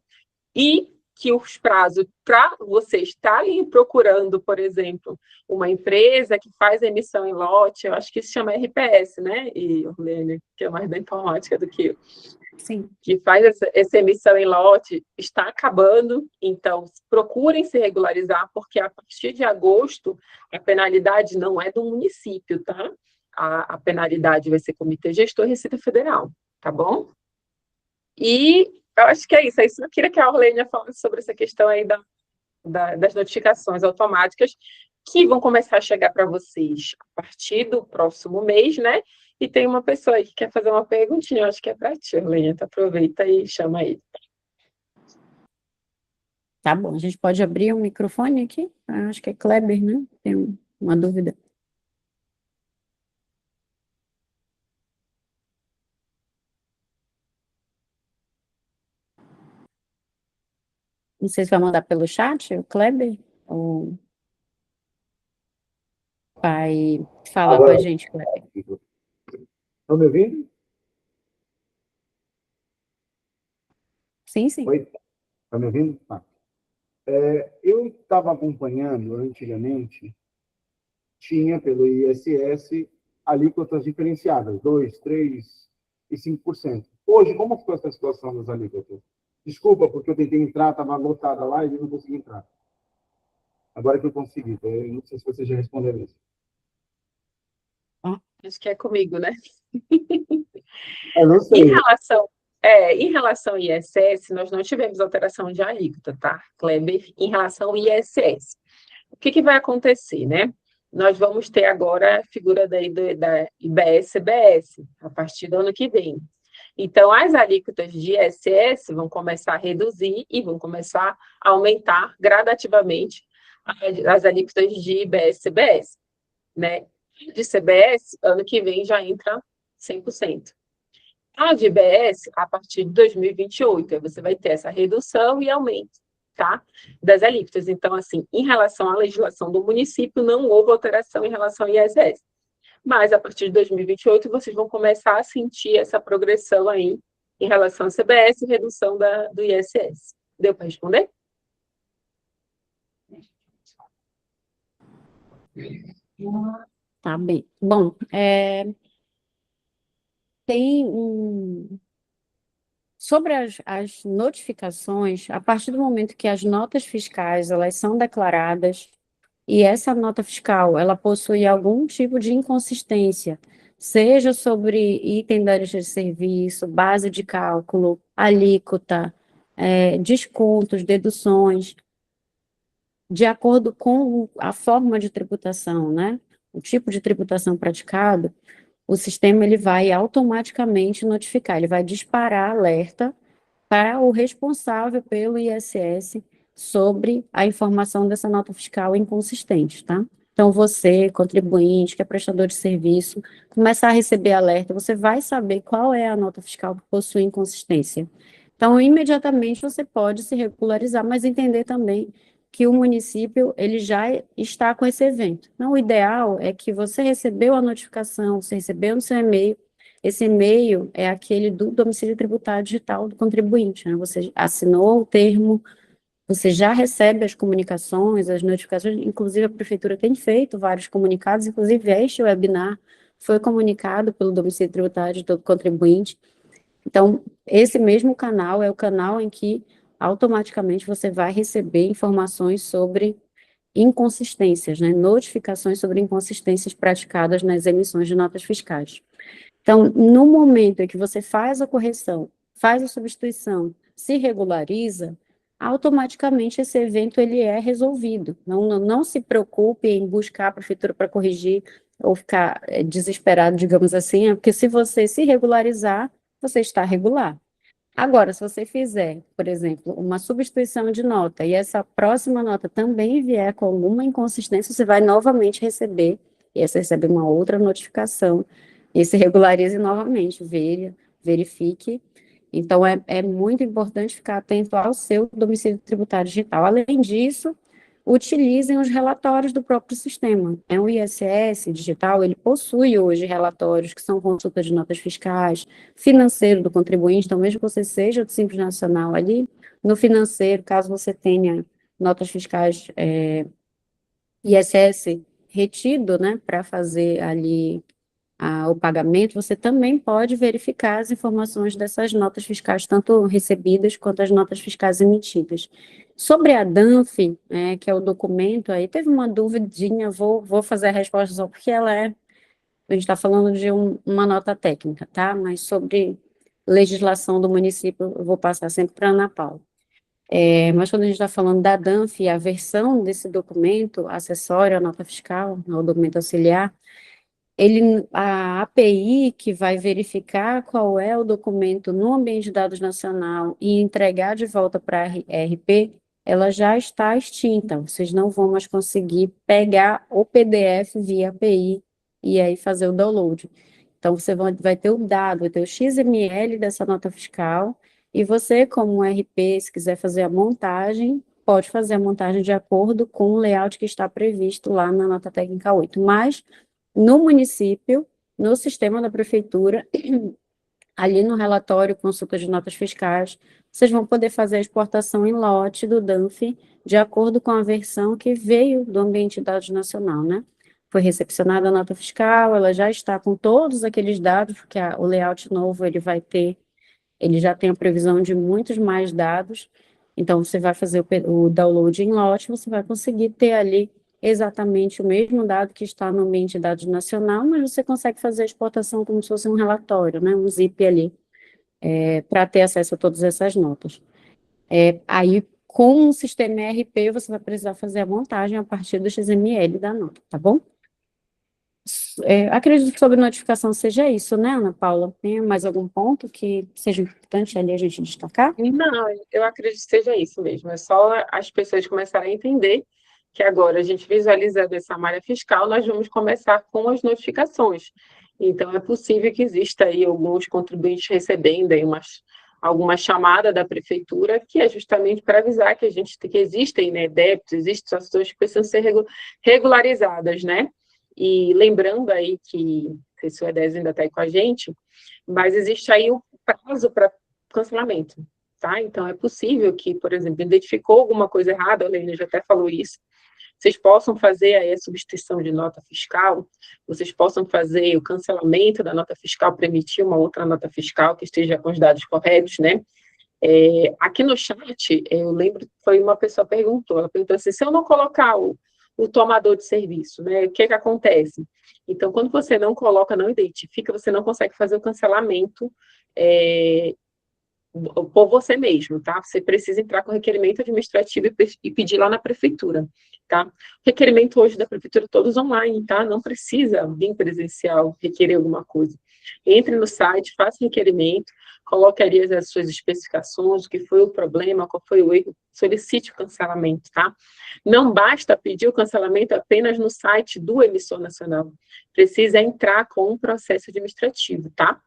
E que os prazos para vocês estarem procurando, por exemplo, uma empresa que faz a emissão em lote, eu acho que se chama RPS, né? E Orlene, que é mais da informática do que eu. Sim. Que faz essa emissão em lote, está acabando, então procurem se regularizar, porque a partir de agosto, a penalidade não é do município, tá? A penalidade vai ser Comitê Gestor e Receita Federal, tá bom? E eu acho que é isso. Aí só queria que a Orlene falasse sobre essa questão aí das notificações automáticas que vão começar a chegar para vocês a partir do próximo mês, né? E tem uma pessoa aí que quer fazer uma perguntinha, eu acho que é para ti, Orlene. Então aproveita e chama ele. Tá bom, a gente pode abrir o microfone aqui? Acho que é Kleber, né? Tem uma dúvida. Não sei se vai mandar pelo chat, o Kleber, ou vai falar com a gente, Kleber. Estão me ouvindo? Sim, sim. Oi, está me ouvindo? Ah. Eu estava acompanhando antigamente, tinha pelo ISS alíquotas diferenciadas, 2%, 3% e 5%. Hoje, como ficou essa situação das alíquotas? Desculpa, porque eu tentei entrar, estava lotada lá e não consegui entrar. Agora que eu consegui, eu não sei se você já respondeu isso. Acho que é comigo, né? Eu não sei. Em relação ao ISS, nós não tivemos alteração de alíquota, tá, Kleber? Em relação ao ISS. O que vai acontecer, né? Nós vamos ter agora a figura da IBS-CBS, a partir do ano que vem. Então, as alíquotas de ISS vão começar a reduzir e vão começar a aumentar gradativamente as alíquotas de IBS-CBS, né? De CBS, ano que vem já entra 100%. A de IBS, a partir de 2028, aí você vai ter essa redução e aumento, tá? Das alíquotas. Então, assim, em relação à legislação do município, não houve alteração em relação ao ISS. Mas, a partir de 2028, vocês vão começar a sentir essa progressão aí em relação ao CBS e redução do ISS. Deu para responder? Tá bem. Bom, tem sobre as notificações, a partir do momento que as notas fiscais elas são declaradas e essa nota fiscal ela possui algum tipo de inconsistência, seja sobre item da área de serviço, base de cálculo, alíquota, descontos, deduções, de acordo com a forma de tributação, né? O tipo de tributação praticado, o sistema ele vai automaticamente notificar, ele vai disparar alerta para o responsável pelo ISS sobre a informação dessa nota fiscal inconsistente, tá? Então, você, contribuinte, que é prestador de serviço, começar a receber alerta, você vai saber qual é a nota fiscal que possui inconsistência. Então, imediatamente você pode se regularizar, mas entender também que o município ele já está com esse evento. Então, o ideal é que você recebeu a notificação, você recebeu no seu e-mail, esse e-mail é aquele do domicílio tributário digital do contribuinte, né? Você assinou o termo você já recebe as comunicações, as notificações, inclusive a prefeitura tem feito vários comunicados, inclusive este webinar foi comunicado pelo domicílio tributário de todo contribuinte. Então, esse mesmo canal é o canal em que automaticamente você vai receber informações sobre inconsistências, né, notificações sobre inconsistências praticadas nas emissões de notas fiscais. Então, no momento em que você faz a correção, faz a substituição, se regulariza, automaticamente esse evento ele é resolvido. Não se preocupe em buscar a prefeitura para corrigir ou ficar desesperado, digamos assim, porque se você se regularizar, você está regular. Agora, se você fizer, por exemplo, uma substituição de nota e essa próxima nota também vier com alguma inconsistência, você vai novamente receber, e aí você recebe uma outra notificação, e se regularize novamente, verifique. Então, é muito importante ficar atento ao seu domicílio tributário digital. Além disso, utilizem os relatórios do próprio sistema. O ISS digital, ele possui hoje relatórios que são consulta de notas fiscais, financeiro do contribuinte, então mesmo que você seja do Simples Nacional ali, no financeiro, caso você tenha notas fiscais ISS retido, né, para fazer ali o pagamento, você também pode verificar as informações dessas notas fiscais, tanto recebidas quanto as notas fiscais emitidas. Sobre a DANF, que é o documento, aí teve uma duvidinha, vou fazer a resposta só porque a gente está falando de uma nota técnica, tá? Mas sobre legislação do município, eu vou passar sempre para a Ana Paula. Mas quando a gente está falando da DANF, a versão desse documento acessório à nota fiscal, ao documento auxiliar, a API que vai verificar qual é o documento no ambiente de dados nacional e entregar de volta para a RP, ela já está extinta. Vocês não vão mais conseguir pegar o PDF via API e aí fazer o download. Então, você vai ter o dado, vai ter o XML dessa nota fiscal, e você, como RP, se quiser fazer a montagem, pode fazer a montagem de acordo com o layout que está previsto lá na nota técnica 8. Mas, no município, no sistema da prefeitura, ali no relatório consulta de notas fiscais, vocês vão poder fazer a exportação em lote do DANF de acordo com a versão que veio do ambiente de dados nacional, né? Foi recepcionada a nota fiscal, ela já está com todos aqueles dados, porque o layout novo ele já tem a previsão de muitos mais dados, então você vai fazer o download em lote, você vai conseguir ter ali exatamente o mesmo dado que está no ambiente de dados nacional, mas você consegue fazer a exportação como se fosse um relatório, né, um zip ali, para ter acesso a todas essas notas. Aí, com o sistema ERP, você vai precisar fazer a montagem a partir do XML da nota, tá bom? Acredito que sobre notificação seja isso, né, Ana Paula? Tem mais algum ponto que seja importante ali a gente destacar? Não, eu acredito que seja isso mesmo. É só as pessoas começarem a entender que agora a gente visualizando essa malha fiscal, nós vamos começar com as notificações. Então, é possível que exista aí alguns contribuintes recebendo aí alguma chamada da prefeitura, que é justamente para avisar que que existem, né, débitos, existem situações que precisam ser regularizadas, né? E lembrando aí que, não sei se o E10 ainda está aí com a gente, mas existe aí o prazo para cancelamento, tá? Então, é possível que, por exemplo, identificou alguma coisa errada, a Helena já até falou isso, vocês possam fazer aí a substituição de nota fiscal, vocês possam fazer o cancelamento da nota fiscal para emitir uma outra nota fiscal que esteja com os dados corretos, né? Aqui no chat, eu lembro que foi uma pessoa ela perguntou assim, se eu não colocar o tomador de serviço, né, o que acontece? Então, quando você não coloca, não identifica, você não consegue fazer o cancelamento por você mesmo, tá? Você precisa entrar com requerimento administrativo e pedir lá na prefeitura, tá? Requerimento hoje da prefeitura todos online, tá? Não precisa vir presencial requerer alguma coisa. Entre no site, faça requerimento, coloque ali as suas especificações, o que foi o problema, qual foi o erro, solicite o cancelamento, tá? Não basta pedir o cancelamento apenas no site do emissor nacional, precisa entrar com um processo administrativo, tá?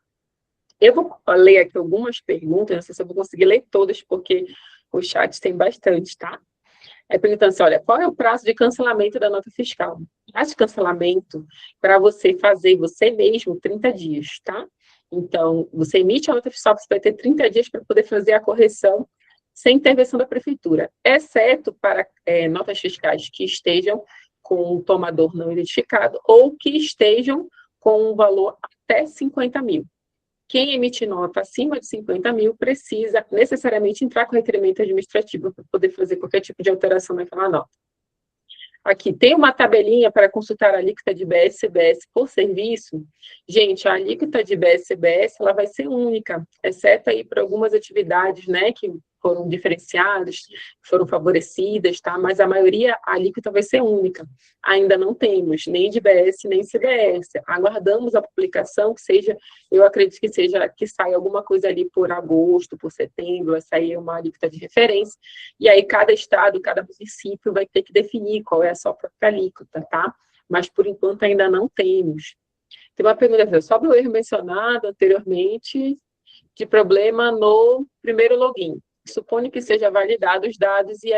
Eu vou ler aqui algumas perguntas, não sei se eu vou conseguir ler todas, porque o chat tem bastante, tá? Perguntando assim, olha, qual é o prazo de cancelamento da nota fiscal? Prazo de cancelamento, para você fazer você mesmo, 30 dias, tá? Então, você emite a nota fiscal, você vai ter 30 dias para poder fazer a correção sem intervenção da prefeitura, exceto para notas fiscais que estejam com um tomador não identificado ou que estejam com um valor até 50 mil. Quem emite nota acima de 50 mil precisa necessariamente entrar com requerimento administrativo para poder fazer qualquer tipo de alteração naquela nota. Aqui tem uma tabelinha para consultar a alíquota de IBS e CBS por serviço. Gente, a alíquota de IBS e CBS ela vai ser única, exceto aí para algumas atividades, né, que foram diferenciadas, foram favorecidas, tá? Mas a maioria, a alíquota vai ser única. Ainda não temos nem de IBS nem CBS. Aguardamos a publicação, que seja, eu acredito que seja, que saia alguma coisa ali por agosto, por setembro, vai sair uma alíquota de referência, e aí cada estado, cada município vai ter que definir qual é a sua própria alíquota, tá? Mas por enquanto ainda não temos. Tem uma pergunta sobre o erro mencionado anteriormente, de problema no primeiro login. Supõe que seja validado os dados e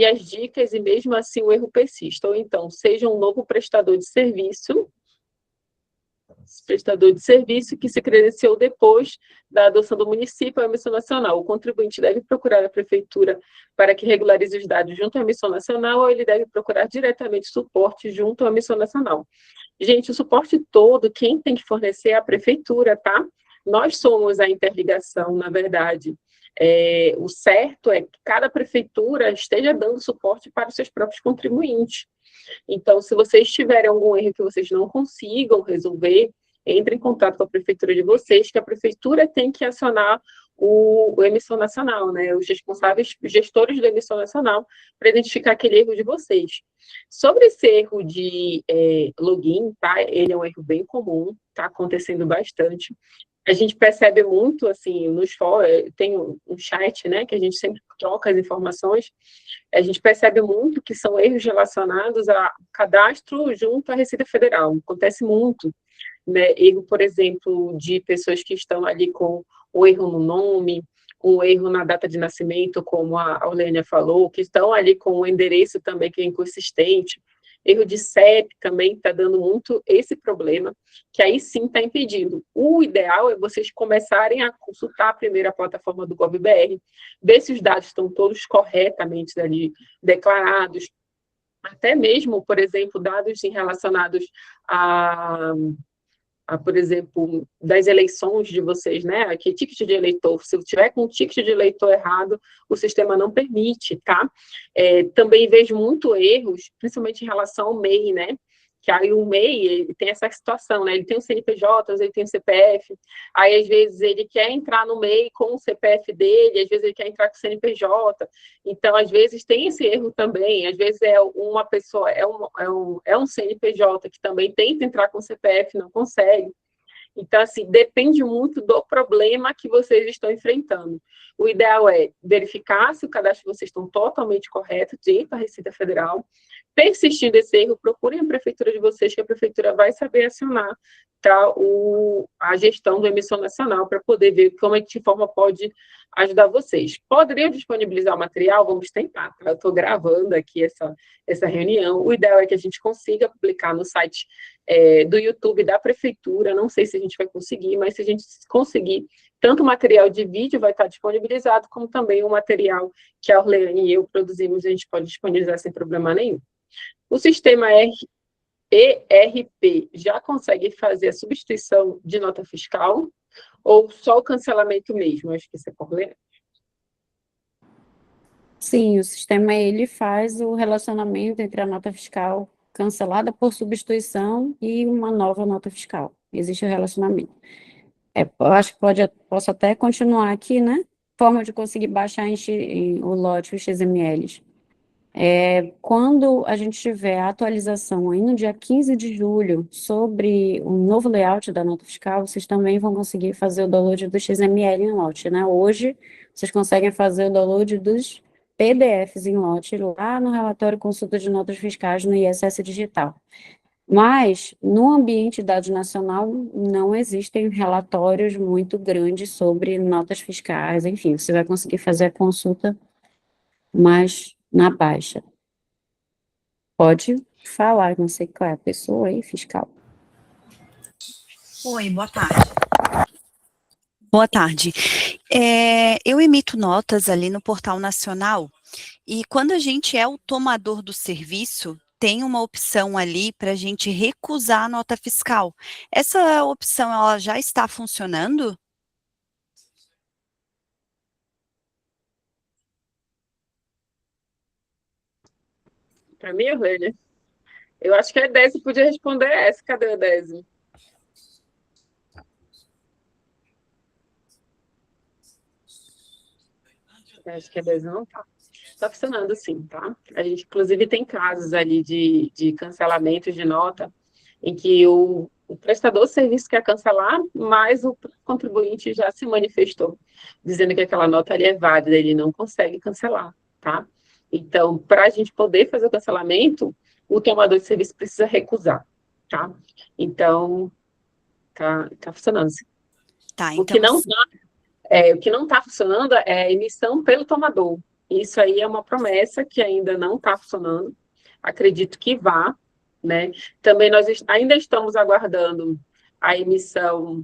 as dicas, e mesmo assim o erro persista. Ou então, seja um novo prestador de serviço que se credenciou depois da adoção do município à emissão nacional. O contribuinte deve procurar a prefeitura para que regularize os dados junto à emissão nacional, ou ele deve procurar diretamente suporte junto à emissão nacional. Gente, o suporte todo, quem tem que fornecer é a prefeitura, tá? Nós somos a interligação, na verdade. O certo é que cada prefeitura esteja dando suporte para os seus próprios contribuintes. Então, se vocês tiverem algum erro que vocês não consigam resolver, entre em contato com a prefeitura de vocês, que a prefeitura tem que acionar o emissão nacional, né? Os responsáveis, os gestores da emissão nacional, para identificar aquele erro de vocês. Sobre esse erro de login, tá? Ele é um erro bem comum, tá acontecendo bastante. A gente percebe muito, assim, nos fóruns, tem um chat, né, que a gente sempre troca as informações, a gente percebe muito que são erros relacionados a cadastro junto à Receita Federal, acontece muito, né, erro, por exemplo, de pessoas que estão ali com o erro no nome, um erro na data de nascimento, como a Aulênia falou, que estão ali com o endereço também que é inconsistente. Erro de CEP também está dando muito esse problema, que aí sim está impedindo. O ideal é vocês começarem a consultar primeiro a plataforma do GovBR, ver se os dados estão todos corretamente ali declarados, até mesmo, por exemplo, dados relacionados por exemplo, das eleições de vocês, né? Aqui, ticket de eleitor. Se tiver com o ticket de eleitor errado, o sistema não permite, tá? Também vejo muito erros, principalmente em relação ao MEI, né? Que aí o MEI, ele tem essa situação, né? Ele tem o CNPJ, ele tem o CPF, aí às vezes ele quer entrar no MEI com o CPF dele, às vezes ele quer entrar com o CNPJ, então às vezes tem esse erro também, às vezes é uma pessoa, é um CNPJ que também tenta entrar com o CPF, não consegue. Então, assim, depende muito do problema que vocês estão enfrentando. O ideal é verificar se o cadastro de vocês estão totalmente correto dentro da Receita Federal. Persistindo esse erro, procurem a prefeitura de vocês, que a prefeitura vai saber acionar, tá, a gestão da emissão nacional para poder ver como de forma pode ajudar vocês. Poderiam disponibilizar o material? Vamos tentar, tá? Eu estou gravando aqui essa reunião. O ideal é que a gente consiga publicar no site do YouTube da prefeitura. Não sei se a gente vai conseguir, mas se a gente conseguir, tanto o material de vídeo vai estar disponibilizado, como também o material que a Orleane e eu produzimos, a gente pode disponibilizar sem problema nenhum. O sistema ERP já consegue fazer a substituição de nota fiscal ou só o cancelamento mesmo? Acho que isso é por ler. Sim, o sistema ele faz o relacionamento entre a nota fiscal cancelada por substituição e uma nova nota fiscal. Existe o relacionamento. Eu acho que posso até continuar aqui, né? Forma de conseguir baixar o lote, os XMLs. Quando a gente tiver a atualização aí no dia 15 de julho sobre o novo layout da nota fiscal, vocês também vão conseguir fazer o download do XML em lote, né? Hoje, vocês conseguem fazer o download dos PDFs em lote lá no relatório consulta de notas fiscais no ISS Digital. Mas, no ambiente dado nacional, não existem relatórios muito grandes sobre notas fiscais, enfim, você vai conseguir fazer a consulta mais na baixa. Pode falar, não sei qual é a pessoa aí, fiscal. Oi, boa tarde. Boa tarde. Eu emito notas ali no Portal Nacional, e quando a gente é o tomador do serviço, tem uma opção ali para a gente recusar a nota fiscal. Essa opção, ela já está funcionando? Para mim, Orlênia, eu acho que a Edésio podia responder essa. Cadê a Edésio? Eu acho que a Edésio não está. Está funcionando sim, tá? A gente, inclusive, tem casos ali de cancelamentos de nota em que o prestador de serviço quer cancelar, mas o contribuinte já se manifestou, dizendo que aquela nota ali é válida, ele não consegue cancelar, tá? Então, para a gente poder fazer o cancelamento, o tomador de serviço precisa recusar, tá? Então, tá funcionando sim. Tá, O que então, não está funcionando é a emissão pelo tomador. Isso aí é uma promessa que ainda não está funcionando. Acredito que vá, né? Também nós ainda estamos aguardando a emissão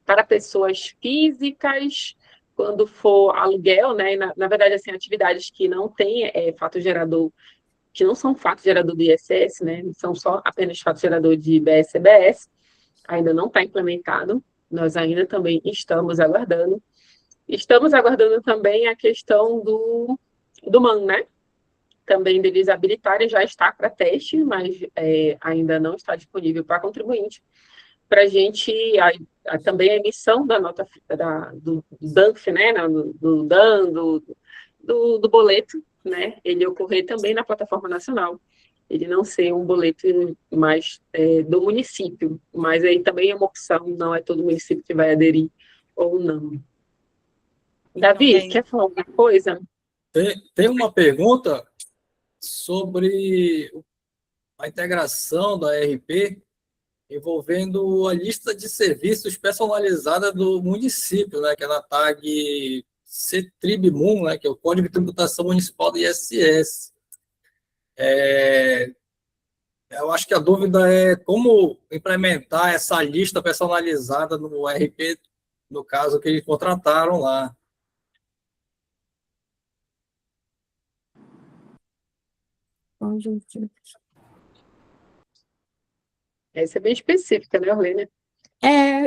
para pessoas físicas, quando for aluguel, né? Na verdade, assim, atividades que não têm fato gerador, que não são fato gerador do ISS, né? São só apenas fato gerador de IBS e CBS, ainda não está implementado. Nós ainda também estamos aguardando. Estamos aguardando também a questão do MAN, né? Também deles habilitarem, já está para teste, mas ainda não está disponível para contribuinte. Para a gente, também a emissão da nota do DANF, né? Do DAN, do boleto, né? Ele ocorrer também na plataforma nacional. Ele não ser um boleto mais do município, mas aí também é uma opção, não é todo município que vai aderir ou não. Davi, quer falar alguma coisa? Tem uma pergunta sobre a integração da RP envolvendo a lista de serviços personalizada do município, né, que é na tag CTRIBMUN, né, que é o Código de Tributação Municipal do ISS. Eu acho que a dúvida é como implementar essa lista personalizada no RP, no caso que eles contrataram lá. Essa é bem específica, né, Orlênia?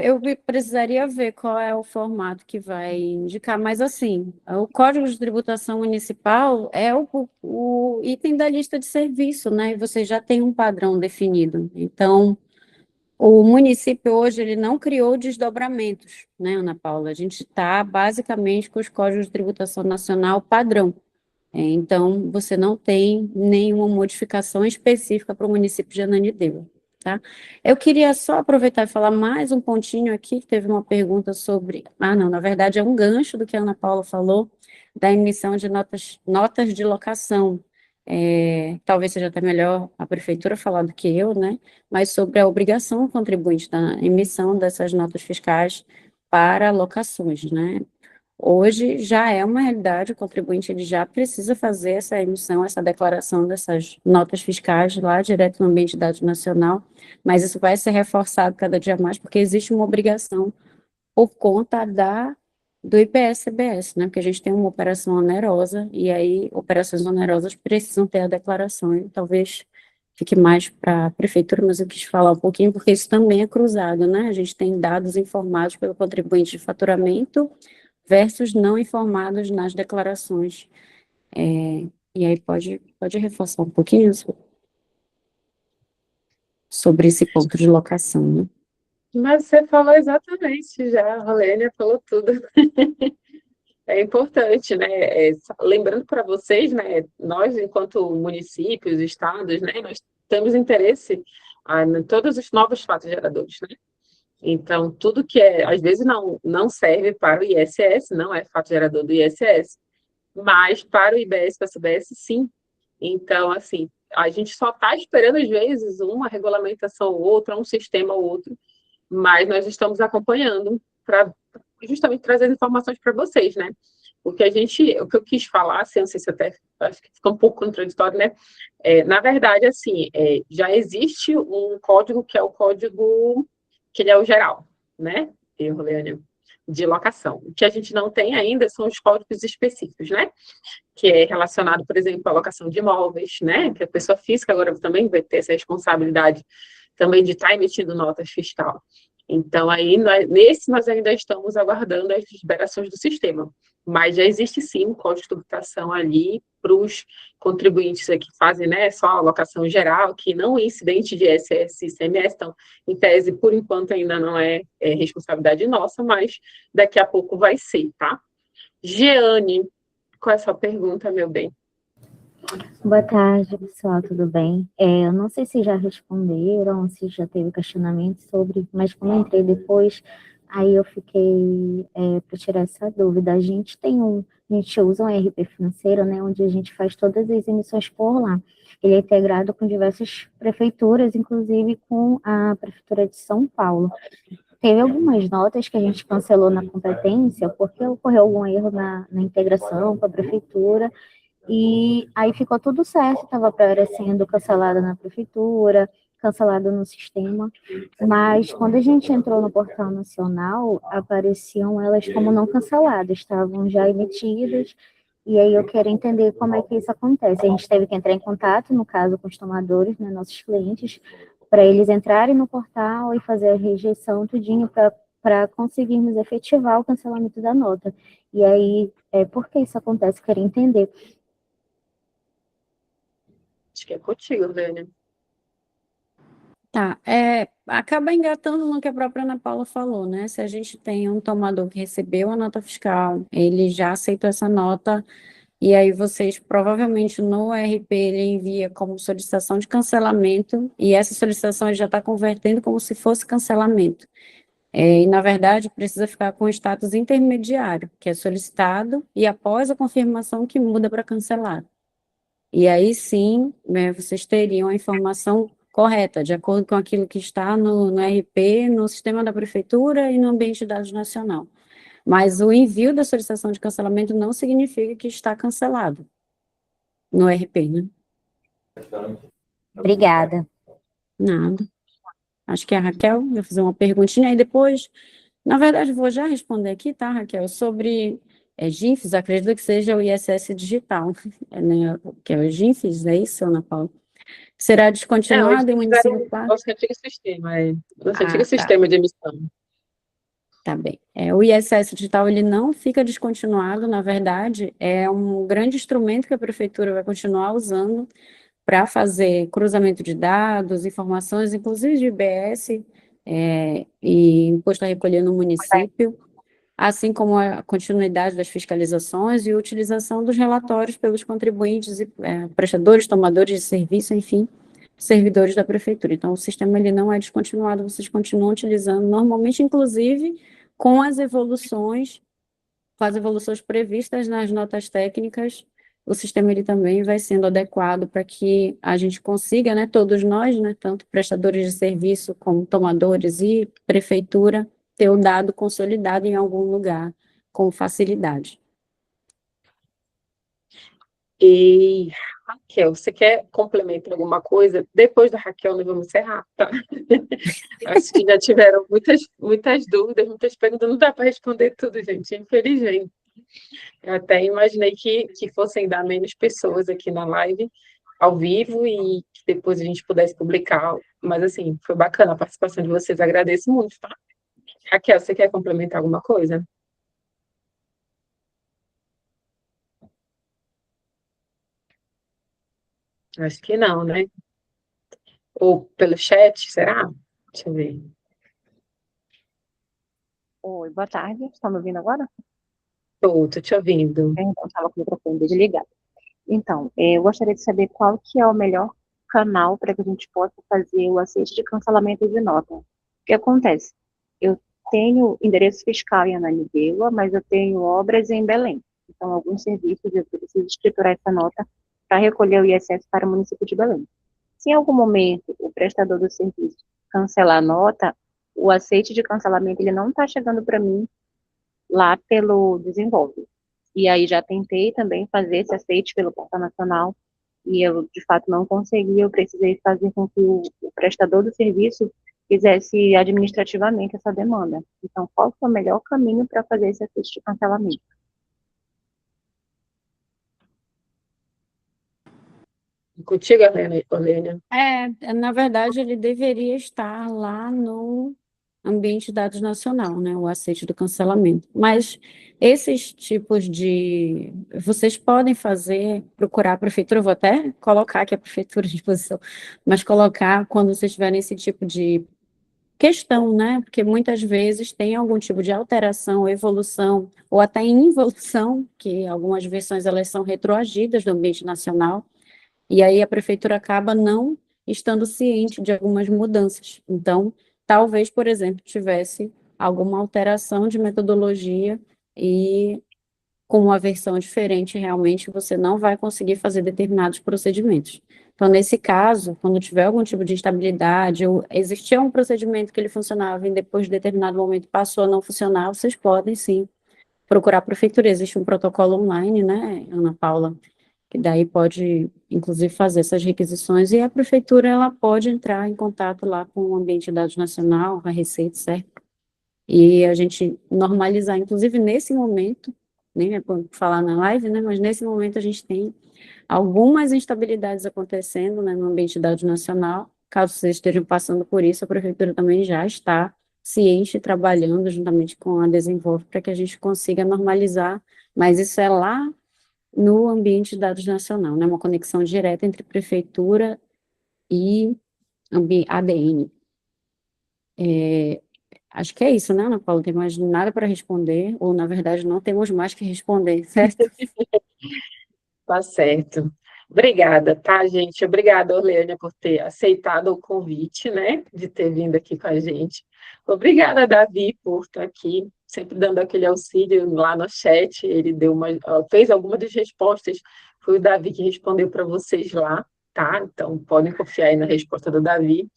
Eu precisaria ver qual é o formato que vai indicar, mas assim, o Código de Tributação Municipal é o item da lista de serviço, né? E você já tem um padrão definido. Então, o município hoje ele não criou desdobramentos, né, Ana Paula? A gente está basicamente com os códigos de tributação nacional padrão. Então, você não tem nenhuma modificação específica para o município de Ananindeua, tá? Eu queria só aproveitar e falar mais um pontinho aqui, que teve uma pergunta sobre... não, na verdade é um gancho do que a Ana Paula falou, da emissão de notas de locação. Talvez seja até melhor a prefeitura falar do que eu, né? Mas sobre a obrigação do contribuinte da emissão dessas notas fiscais para locações, né? Hoje já é uma realidade, o contribuinte ele já precisa fazer essa emissão, essa declaração dessas notas fiscais lá direto no ambiente de dados nacional, mas isso vai ser reforçado cada dia mais, porque existe uma obrigação por conta do IPS-CBS, né? Porque a gente tem uma operação onerosa, e aí operações onerosas precisam ter a declaração, e talvez fique mais para a prefeitura, mas eu quis falar um pouquinho, porque isso também é cruzado, né? A gente tem dados informados pelo contribuinte de faturamento versus não informados nas declarações. E aí pode reforçar um pouquinho sobre esse ponto de locação, né? Mas você falou exatamente já, a Orlênia falou tudo. É importante, né? Lembrando para vocês, né? Nós, enquanto municípios, estados, né? Nós temos interesse em todos os novos fatos geradores, né? Então, tudo que às vezes não serve para o ISS, não é fato gerador do ISS, mas para o IBS, para o CBS, sim. Então, assim, a gente só está esperando, às vezes, uma regulamentação ou outra, um sistema ou outro, mas nós estamos acompanhando para justamente trazer informações para vocês, né? O que eu quis falar, assim, não sei se até acho que fica um pouco contraditório, né? Na verdade, assim, já existe um código que é o código que ele é o geral, né? de locação. O que a gente não tem ainda são os códigos específicos, né? Que é relacionado, por exemplo, à locação de imóveis, né? Que a pessoa física agora também vai ter essa responsabilidade também de estar emitindo notas fiscal. Então, aí, nesse nós ainda estamos aguardando as liberações do sistema. Mas já existe, sim, um código de tributação ali para os contribuintes que fazem, né, só a alocação geral, que não é incidente de ISS e ICMS. Então, em tese, por enquanto, ainda não é responsabilidade nossa, mas daqui a pouco vai ser, tá? Jeane, qual é a sua pergunta, meu bem? Boa tarde, pessoal, tudo bem? Eu não sei se já responderam, se já teve questionamento sobre, mas como eu entrei depois, aí eu fiquei para tirar essa dúvida. A gente usa um ERP financeiro, né, onde a gente faz todas as emissões por lá. Ele é integrado com diversas prefeituras, inclusive com a Prefeitura de São Paulo. Teve algumas notas que a gente cancelou na competência, porque ocorreu algum erro na integração com a prefeitura, e aí ficou tudo certo, estava aparecendo cancelada na prefeitura, cancelada no sistema, mas quando a gente entrou no portal nacional, apareciam elas como não canceladas, estavam já emitidas, e aí eu quero entender como é que isso acontece. A gente teve que entrar em contato, no caso, com os tomadores, né, nossos clientes, para eles entrarem no portal e fazer a rejeição, tudinho, para conseguirmos efetivar o cancelamento da nota. E aí, por que isso acontece? Quero entender. Acho que é contigo, Vânia. Tá, acaba engatando no que a própria Ana Paula falou, né? Se a gente tem um tomador que recebeu a nota fiscal, ele já aceitou essa nota, e aí vocês provavelmente no RP ele envia como solicitação de cancelamento, e essa solicitação ele já está convertendo como se fosse cancelamento. E, na verdade, precisa ficar com o status intermediário, que é solicitado, e após a confirmação que muda para cancelado. E aí sim, né, vocês teriam a informação correta, de acordo com aquilo que está no RP, no sistema da prefeitura e no ambiente de dados nacional. Mas o envio da solicitação de cancelamento não significa que está cancelado no RP, né? Obrigada. Nada. Acho que a Raquel vai fazer uma perguntinha, e depois, na verdade, vou já responder aqui, tá, Raquel, sobre GINFES, acredito que seja o ISS digital, né, que é o GINFES, é isso, Ana Paula? Será descontinuado em município claro? Nosso antigo sistema, nosso antigo Tá. sistema de emissão. Tá bem. O ISS digital, ele não fica descontinuado, na verdade, é um grande instrumento que a prefeitura vai continuar usando para fazer cruzamento de dados, informações, inclusive de IBS, e imposto a recolher no município, assim como a continuidade das fiscalizações e utilização dos relatórios pelos contribuintes e prestadores, tomadores de serviço, enfim, servidores da prefeitura. Então, o sistema ele não é descontinuado, vocês continuam utilizando normalmente, inclusive, com as evoluções previstas nas notas técnicas, o sistema ele também vai sendo adequado para que a gente consiga, né, todos nós, né, tanto prestadores de serviço como tomadores e prefeitura, ter o dado consolidado em algum lugar com facilidade. E, Raquel, você quer complementar alguma coisa? Depois da Raquel, nós vamos encerrar, tá? Acho que já tiveram muitas dúvidas, muitas perguntas. Não dá para responder tudo, gente, infelizmente. Eu até imaginei que fossem dar menos pessoas aqui na live, ao vivo, e que depois a gente pudesse publicar. Mas, assim, foi bacana a participação de vocês. Agradeço muito, tá? Raquel, você quer complementar alguma coisa? Acho que não, né? Ou pelo chat, será? Deixa eu ver. Oi, boa tarde. Estão me ouvindo agora? Tô te ouvindo. Então, estava com o microfone desligado. Então, eu gostaria de saber qual que é o melhor canal para que a gente possa fazer o aceite de cancelamento de nota. O que acontece? Eu tenho endereço fiscal em Ananindeua, mas eu tenho obras em Belém. Então, alguns serviços eu preciso escriturar essa nota para recolher o ISS para o município de Belém. Se em algum momento o prestador do serviço cancelar a nota, o aceite de cancelamento ele não está chegando para mim lá pelo Desenvolve. E aí já tentei também fazer esse aceite pelo Portal Nacional e eu, de fato, não consegui. Eu precisei fazer com que o prestador do serviço fizesse administrativamente essa demanda. Então, qual que é o melhor caminho para fazer esse acerto de cancelamento? Contigo, Olênia. Na verdade, ele deveria estar lá no ambiente de dados nacional, né, o aceite do cancelamento. Mas esses tipos de... Vocês podem procurar a prefeitura, eu vou até colocar aqui a prefeitura à disposição, mas colocar quando vocês tiverem esse tipo de questão, né, porque muitas vezes tem algum tipo de alteração, evolução, ou até involução, que algumas versões elas são retroagidas do ambiente nacional, e aí a prefeitura acaba não estando ciente de algumas mudanças. Então, talvez, por exemplo, tivesse alguma alteração de metodologia e com uma versão diferente, realmente você não vai conseguir fazer determinados procedimentos. Então, nesse caso, quando tiver algum tipo de instabilidade, ou existia um procedimento que ele funcionava e depois de determinado momento passou a não funcionar, vocês podem, sim, procurar a prefeitura. Existe um protocolo online, né, Ana Paula, que daí pode, inclusive, fazer essas requisições, e a prefeitura ela pode entrar em contato lá com o ambiente de dados nacional, com a Receita, certo? E a gente normalizar, inclusive nesse momento, nem é para falar na live, né, mas nesse momento a gente tem algumas instabilidades acontecendo, né, no ambiente de dados nacional. Caso vocês estejam passando por isso, a prefeitura também já está ciente e trabalhando juntamente com a Desenvolve para que a gente consiga normalizar, mas isso é lá no ambiente de dados nacional, né? Uma conexão direta entre prefeitura e ADN. Acho que é isso, né, Ana Paula? Não tem mais nada para responder, ou, na verdade, não temos mais que responder, certo? Tá certo. Obrigada, tá, gente? Obrigada, Orlênia, por ter aceitado o convite, né, de ter vindo aqui com a gente. Obrigada, Davi, por estar aqui, sempre dando aquele auxílio lá no chat. Ele fez algumas das respostas, foi o Davi que respondeu para vocês lá, tá? Então, podem confiar aí na resposta do Davi.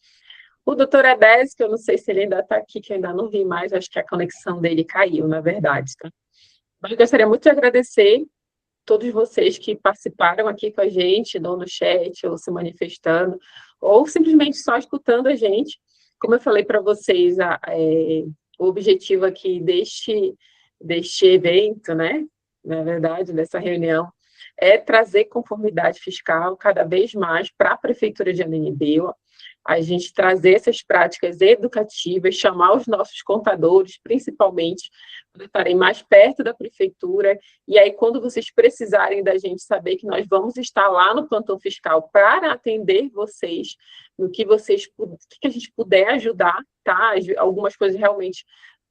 O doutor Edés, que eu não sei se ele ainda está aqui, que eu ainda não vi mais, acho que a conexão dele caiu, na verdade, tá? Mas eu gostaria muito de agradecer todos vocês que participaram aqui com a gente, ou no chat, ou se manifestando, ou simplesmente só escutando a gente. Como eu falei para vocês, o objetivo aqui deste evento, né, na verdade, dessa reunião, é trazer conformidade fiscal cada vez mais para a Prefeitura de Ananindeua, a gente trazer essas práticas educativas, chamar os nossos contadores, principalmente, para estarem mais perto da prefeitura, e aí, quando vocês precisarem da gente, saber que nós vamos estar lá no plantão fiscal para atender vocês, no que a gente puder ajudar, tá? Algumas coisas realmente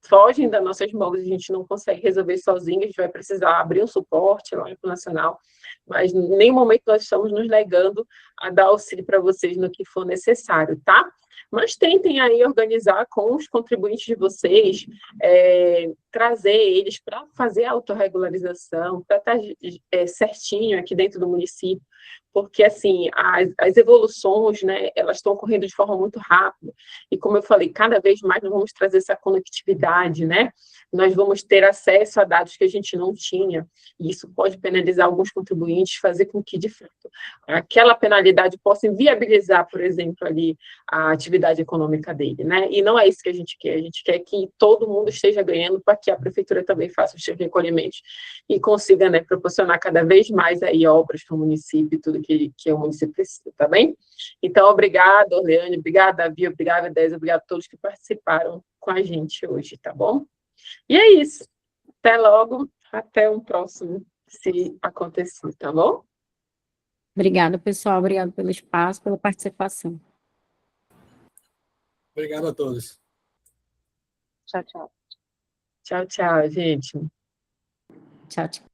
fogem das nossas mãos, a gente não consegue resolver sozinho, a gente vai precisar abrir um suporte lá no Nacional, mas em nenhum momento nós estamos nos negando a dar auxílio para vocês no que for necessário, tá? Mas tentem aí organizar com os contribuintes de vocês, trazer eles para fazer a autorregularização, para estar certinho aqui dentro do município, porque, assim, as evoluções, né, elas estão ocorrendo de forma muito rápida, e como eu falei, cada vez mais nós vamos trazer essa conectividade, né, nós vamos ter acesso a dados que a gente não tinha, e isso pode penalizar alguns contribuintes, fazer com que, de fato, aquela penalidade possa inviabilizar, por exemplo, ali, a atividade econômica dele, né, e não é isso que a gente quer que todo mundo esteja ganhando para que a prefeitura também faça os seus recolhimentos e consiga, né, proporcionar cada vez mais aí obras para o município e tudo que o município precisa, tá bem? Então, obrigada, Orleane, obrigada, Davi, obrigada, Dez, obrigada a todos que participaram com a gente hoje, tá bom? E é isso. Até logo, até um próximo, se acontecer, tá bom? Obrigada, pessoal. Obrigada pelo espaço, pela participação. Obrigado a todos. Tchau, tchau. Tchau, tchau, gente. Tchau, tchau.